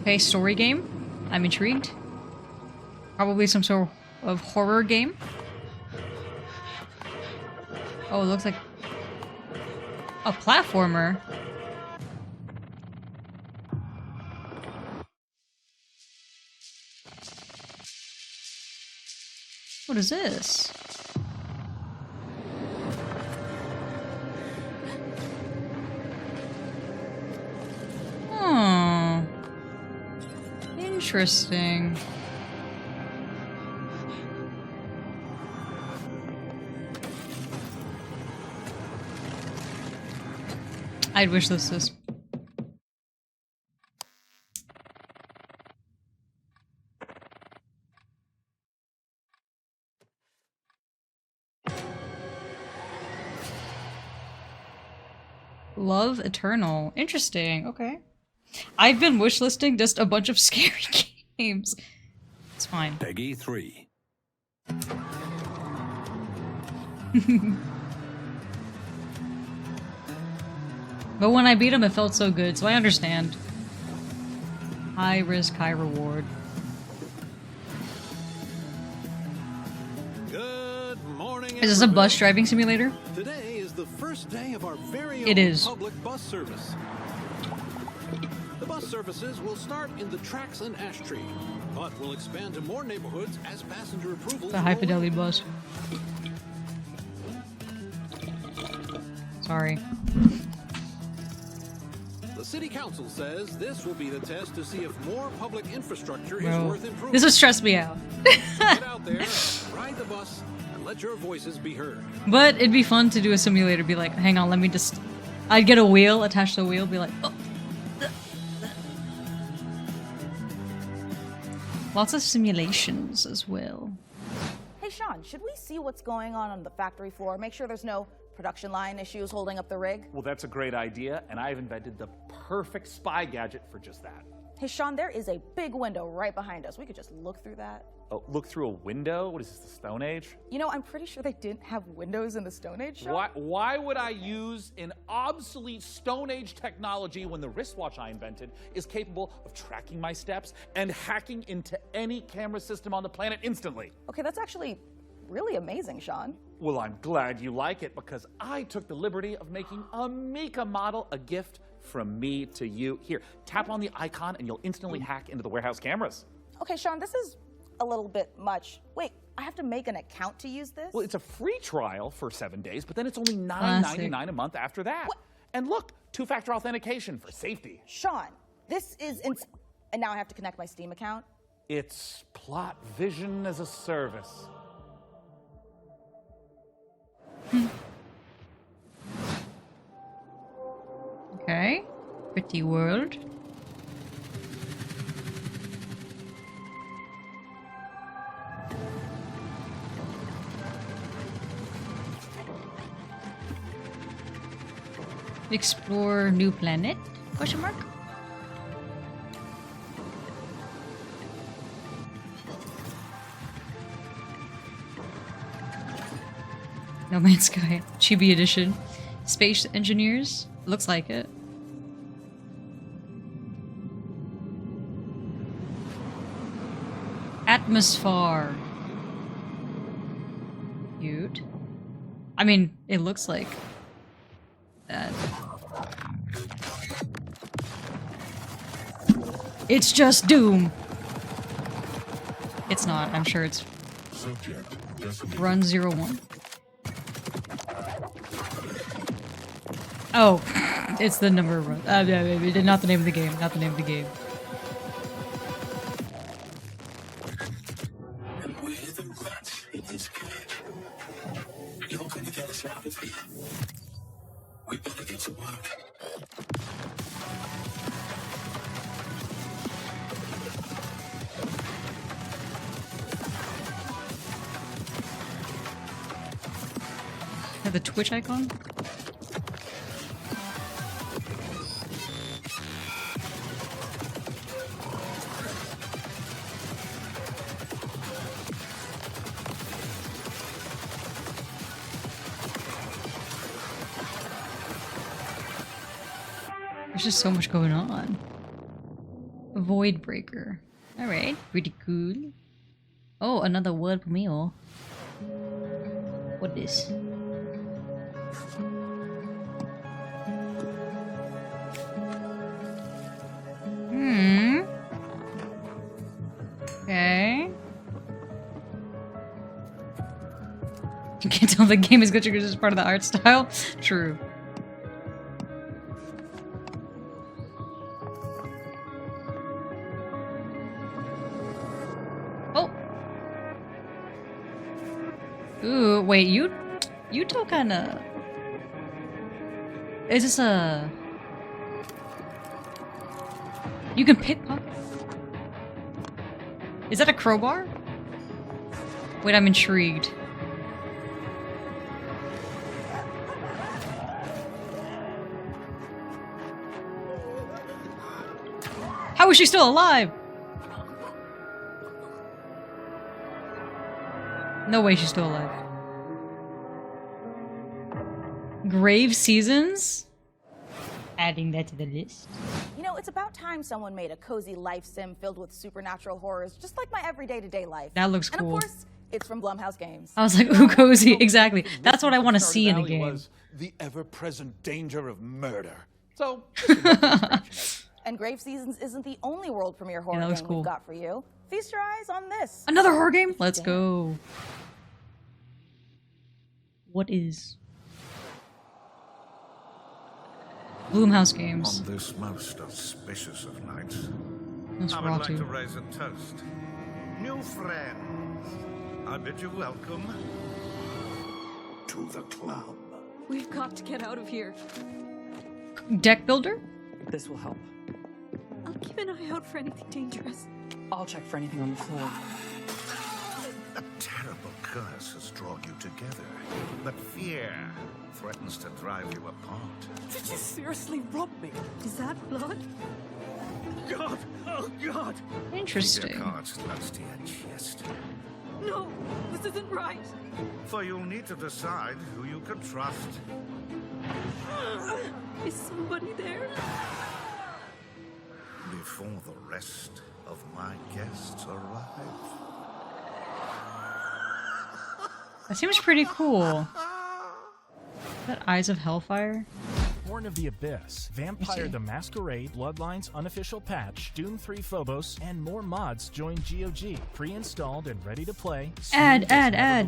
Okay, story game. I'm intrigued. Probably some sort of horror game. Oh, it looks like a platformer. What is this? Oh. Interesting. I'd wish this is. Love Eternal. Interesting. Okay. I've been wishlisting just a bunch of scary games. It's fine. Peggy 3. But when I beat him, it felt so good, so I understand. High risk, high reward. Good morning. Is this a bus driving simulator? Today is the first day of our very It own is. public bus service. The bus services will start in the tracks and ash tree, but will expand to more neighborhoods as passenger approvals. The high roll in. fidelity bus. Sorry. The city council says this will be the test to see if more public infrastructure is Bro, worth improving. this would stress me out. Get out there, ride the bus, and let your voices be heard. But it'd be fun to do a simulator, be like, hang on, let me just... I'd get a wheel, attach to the wheel, be like, oh. Lots of simulations as well. Hey Sean, should we see what's going on the factory floor? Make sure there's no production line issues holding up the rig? Well, that's a great idea, and I've invented the perfect spy gadget for just that. Hey, Sean, there is a big window right behind us. We could just look through that. Oh, look through a window? What is this, the Stone Age? You know, I'm pretty sure they didn't have windows in the Stone Age, Sean. Why would I use an obsolete Stone Age technology when the wristwatch I invented is capable of tracking my steps and hacking into any camera system on the planet instantly? Okay, that's actually really amazing, Sean. Well, I'm glad you like it because I took the liberty of making a Mika model a gift from me to you. Here, tap on the icon and you'll instantly hack into the warehouse cameras. Okay, Sean, this is a little bit much. Wait, I have to make an account to use this? Well, it's a free trial for 7 days, but then it's only $9.99 a month after that. What? And look, two-factor authentication for safety. Sean, this is and now I have to connect my Steam account? It's plot vision as a service. Okay. Pretty world. Explore new planet? Question mark? No Man's Sky. Chibi edition. Space engineers? Looks like it. Atmosphere. Cute. I mean, it looks like that. It's just Doom. It's not. I'm sure it's Run 01. Oh, it's the number of runs. Yeah, not the name of the game. Not the name of the game. We're the rats in this cage. You're gonna get us out of here. We better get to work. Have the Twitch icon? There's just so much going on. Void Breaker. Alright, pretty cool. Oh, another word meal. What is? Okay. You can't tell the game is glitching because it's part of the art style. True. Oh. Ooh, wait, you don't kinda... Is this a... You can pickpocket? Is that a crowbar? Wait, I'm intrigued. How is she still alive? No way she's still alive. Grave Seasons? Adding that to the list. You know, it's about time someone made a cozy life sim filled with supernatural horrors, just like my everyday to day life. That looks cool. And of course, it's from Blumhouse Games. I was like, ooh, cozy. Exactly. That's what I want to see in the game. Was the ever-present danger of murder. So, and Grave Seasons isn't the only world premiere horror that looks game cool. we've got for you. Feast your eyes on this. Another horror game? Let's go. What is? Blumhouse Games. On this most auspicious of nights, That's I would raw like too. to raise a toast. New friends, I bid you welcome To the club. We've got to get out of here. Deck builder? This will help. I'll keep an eye out for anything dangerous. I'll check for anything on the floor. A terrible curse has drawn you together, but fear threatens to drive you apart. Did you seriously rob me? Is that blood? God! Oh, God! Interesting. Keep your cards close to your chest. No, this isn't right. For you'll need to decide who you can trust. Is somebody there? Before the rest of my guests arrive. That seems pretty cool. Is that Eyes of Hellfire? Born of the Abyss, Vampire the Masquerade, Bloodlines Unofficial Patch, Doom 3 Phobos, and more mods join GOG, pre-installed and ready to play. Add.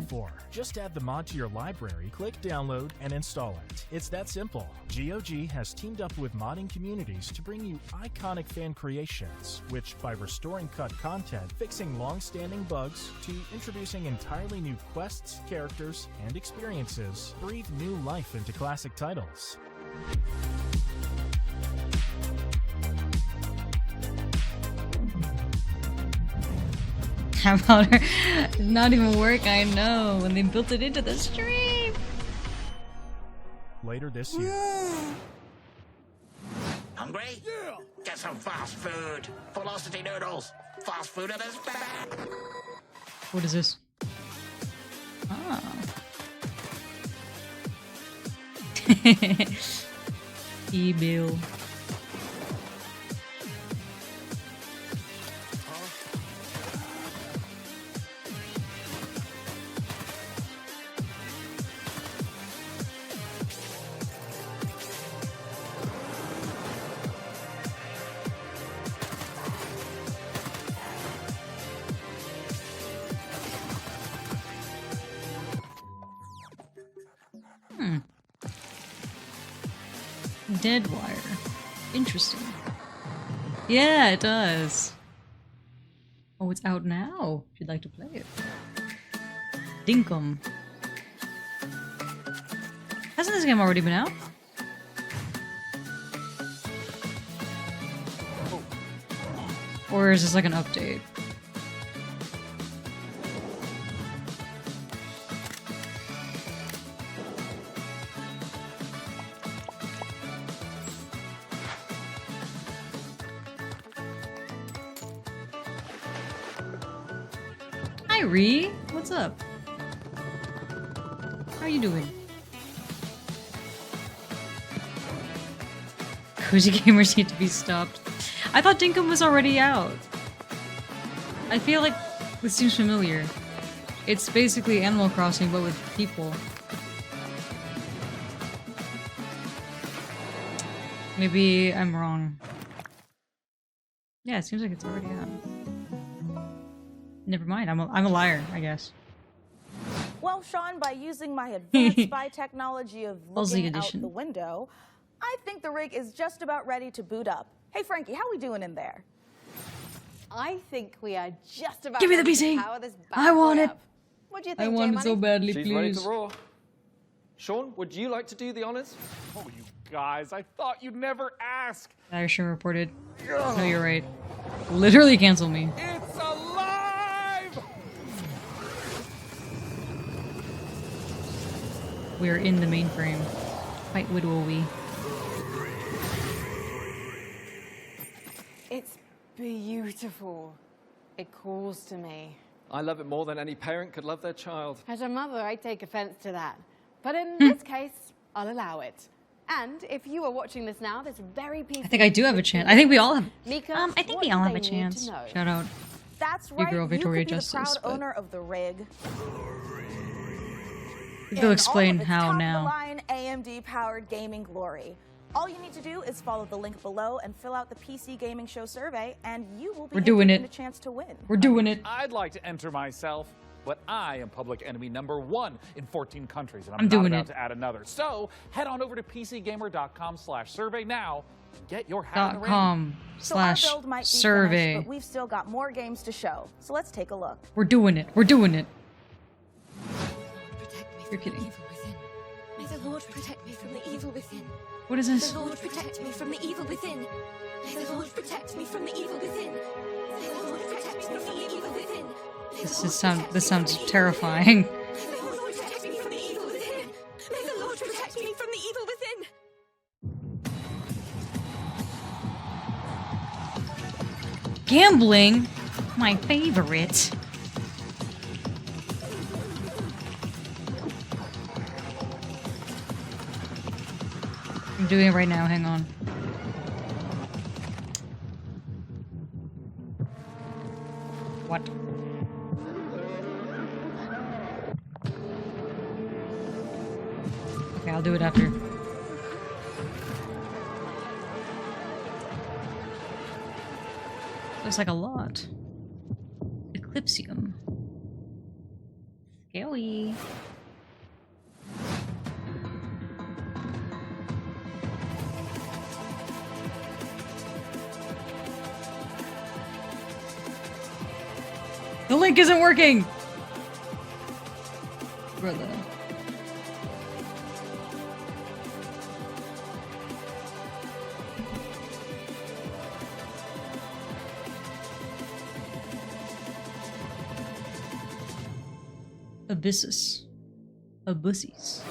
Before. Just add the mod to your library, click download, and install it. It's that simple. GOG has teamed up with modding communities to bring you iconic fan creations, which, by restoring cut content, fixing long-standing bugs, to introducing entirely new quests, characters, and experiences, breathe new life into classic titles. How about her? Not even work, I know. When they built it into the stream. Later this year. Hungry? Yeah. Get some fast food. Velocity noodles. Fast food at its best. What is this? Ah. E-bill. Dead wire. Interesting. Yeah, it does. Oh, it's out now. If you'd like to play it. Dinkum. Hasn't this game already been out? Or is this like an update? Hi, Ree. What's up? How you doing? Cozy gamers need to be stopped. I thought Dinkum was already out. I feel like this seems familiar. It's basically Animal Crossing, but with people. Maybe I'm wrong. Yeah, it seems like it's already out. Never mind, I'm a liar, I guess. Well, Sean, by using my advanced spy technology of looking out edition. the window, I think the rig is just about ready to boot up. Hey, Frankie, how we doing in there? I think we are just about Give me the ready to PC. power this bad I want boy it. up. What do you think, I want it J-Money? so badly, She's please. ready to roar. Sean, would you like to do the honors? Oh, you guys, I thought you'd never ask. Irishman reported. No, you're right. Literally cancel me. It's alive! We're in the mainframe. Fight will we? It's beautiful. It calls to me. I love it more than any parent could love their child. As a mother, I take offense to that. But in this case, I'll allow it. And if you are watching this now, this very piece I think I do have a chance. I think we all have. Mika, I think what we all do have a they need to chance. know? Shout out. That's Your right, girl, Victoria you could be Justice, the proud but- owner of the rig. They'll explain all of its how now. top-of-the-line AMD-powered gaming glory. All you need to do is follow the link below and fill out the PC Gaming Show survey, and you will be We're doing entered in it. a chance to win. We're doing it. I'd like to enter myself, but I am public enemy #1 in 14 countries, and I'm I'm not doing about it. to add another. So head on over to PCGamer.com/survey now and get your hat in the ring. .com So our slash build might be survey. finished, but we've still got more games to show. So let's take a look. We're doing it. We're doing it. You're kidding. May the Lord protect me from the evil within. What is this? The Lord protect me from the evil within. May the Lord protect me from the evil within. May the Lord protect me from the evil within. This sounds terrifying. Gambling? My favorite. I'm doing it right now, hang on. What? Okay, I'll do it after. Looks like a lot. Eclipsium. Scary. The link isn't working! Brother. Abyssus. Abussies.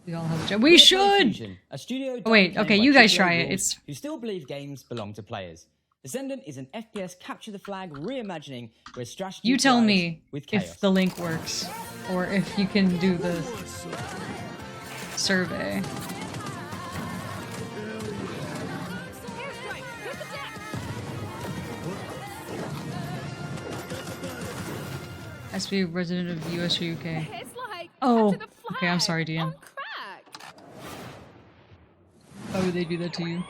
We all have a job. We should! A studio Oh, wait, okay, you guys try it. It's who still believe games belong to players. Descendant is an FPS capture the flag reimagining where strategy you tell me with chaos. if the link works or if you can do the survey. Has to be a resident of US or UK. Oh, okay, I'm sorry, Deanne. Why would they do that to you?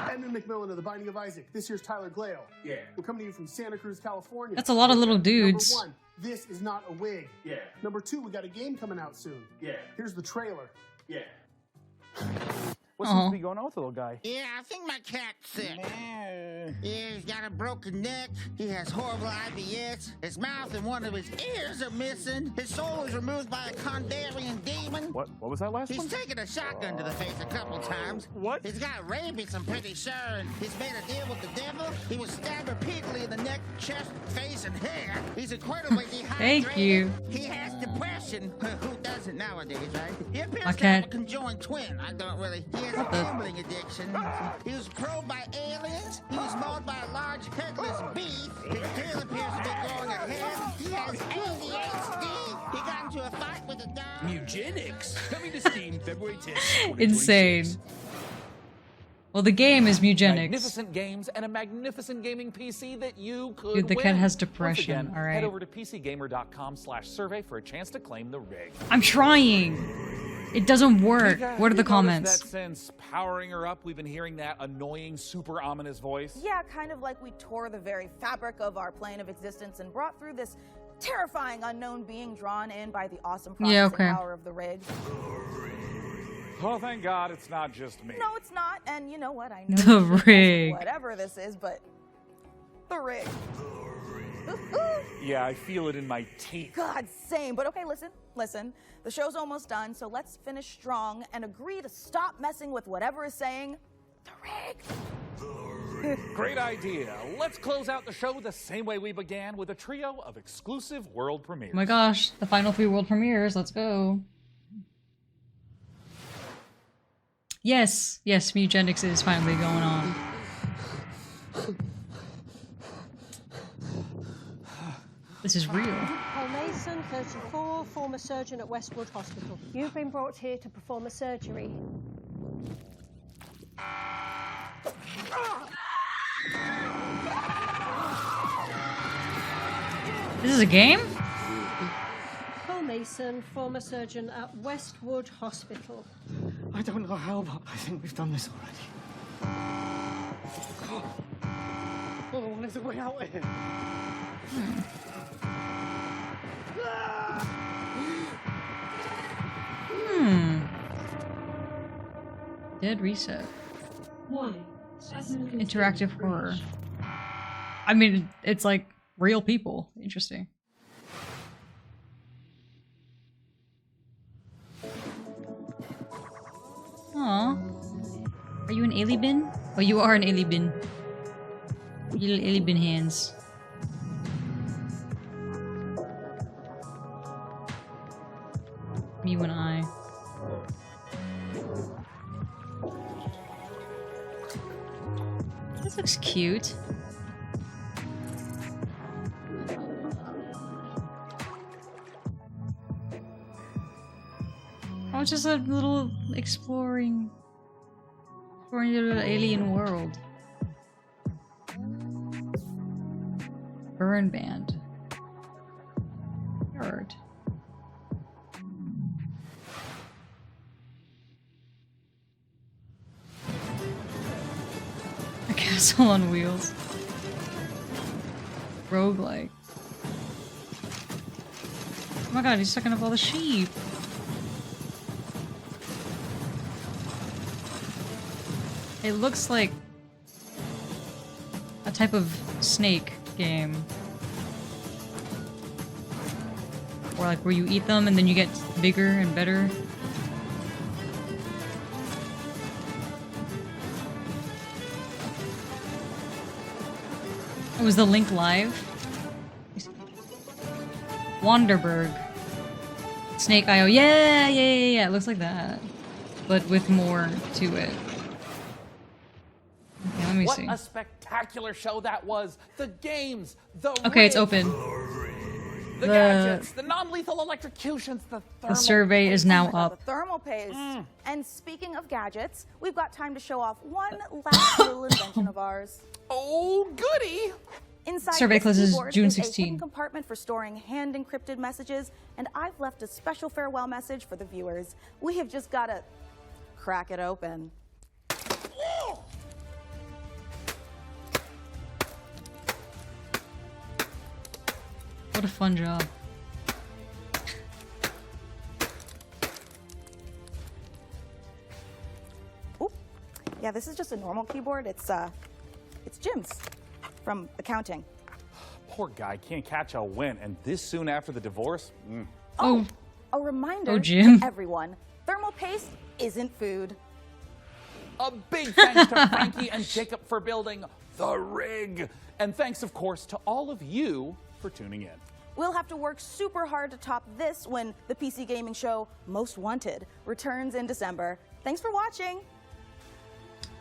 Edmund McMillan of The Binding of Isaac. This here's Tyler Glale. Yeah. We're coming to you from Santa Cruz, California. That's a lot of little dudes. Number 1, this is not a wig. Yeah. Number 2, we got a game coming out soon. Yeah. Here's the trailer. Yeah. What seems to be going on with the little guy? Yeah, I think my cat's sick. Yeah, he's got a broken neck. He has horrible IBS. His mouth and one of his ears are missing. His soul was removed by a Kandarian demon. What was that last one? He's taken a shotgun to the face a couple times. What? He's got rabies, I'm pretty sure. And he's made a deal with the devil. He was stabbed repeatedly in the neck, chest, face, and hair. He's incredibly dehydrated. Thank you. He has depression. Who doesn't nowadays, right? He appears I to have a can't. conjoined twin. I don't really. He has a gambling addiction. He was probed by aliens. He was mauled by a large headless beast. His tail appears to be growing ahead. He has ADHD. He got into a fight with a dog. Eugenics coming to Steam February 10th. Insane. Well, the game is Mugenics. Magnificent games and a magnificent gaming PC that you could Dude, the win. cat has Once depression, again, all right. Head over to PCGamer.com/survey for a chance to claim the rig. I'm trying. It doesn't work. Mika, What are the you noticed comments? That since powering her up, we've been hearing that annoying, super ominous voice. Yeah, kind of like we tore the very fabric of our plane of existence and brought through this terrifying unknown being drawn in by the awesome processing power of the rig. Oh, thank God it's not just me. No, it's not. And you know what? I know The you should rig. whatever this is, but the rig. Yeah, I feel it in my teeth. God, same. But okay, listen. The show's almost done, so let's finish strong and agree to stop messing with whatever is saying the rig. Great idea. Let's close out the show the same way we began, with a trio of exclusive world premieres. Oh my gosh, the final 3 world premieres. Let's go. Yes, Mugenics is finally going on. This is real. Paul Mason, 34, former surgeon at Westwood Hospital. You've been brought here to perform a surgery. This is a game? Paul Mason, former surgeon at Westwood Hospital. I don't know how, but I think we've done this already. Oh, what is the way out here? Dead reset. Interactive horror. I mean, it's like real people. Interesting. Aw. Are you an alien? Oh, you are an alien. You little alien hands. This looks cute. Oh, it's just a little exploring a little alien world. Burn band. Bird. A castle on wheels. Roguelike. Oh my god, he's sucking up all the sheep. It looks like a type of snake game. Or like where you eat them and then you get bigger and better. Oh, was the link live? Wanderberg. Snake IO. Yeah, it looks like that. But with more to it. Okay, let me see. What a spectacular show that was! The games, the Okay, it's rigs, open. the gadgets, the non-lethal electrocutions, the thermal The survey is now The up. thermal paste. And speaking of gadgets, we've got time to show off one last little invention of ours. Oh, goody! Inside Survey this closes keyboard June is a 16. hidden compartment for storing hand-encrypted messages, and I've left a special farewell message for the viewers. We have just got to crack it open. What a fun job. Oop. Yeah, this is just a normal keyboard. It's Jim's from accounting. Poor guy can't catch a win, and this soon after the divorce? Oh. A reminder Oh, Jim. to everyone, thermal paste isn't food. A big thanks to Frankie and Jacob for building the rig. And thanks, of course, to all of you for tuning in. We'll have to work super hard to top this when the PC gaming show Most Wanted returns in December. Thanks for watching.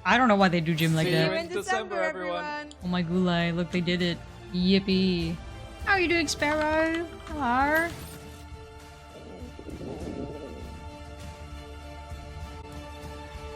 I don't know why they do Jim like See that. you in December, everyone. Oh my gulai, look, they did it. Yippee. How are you doing, Sparrow? Hello.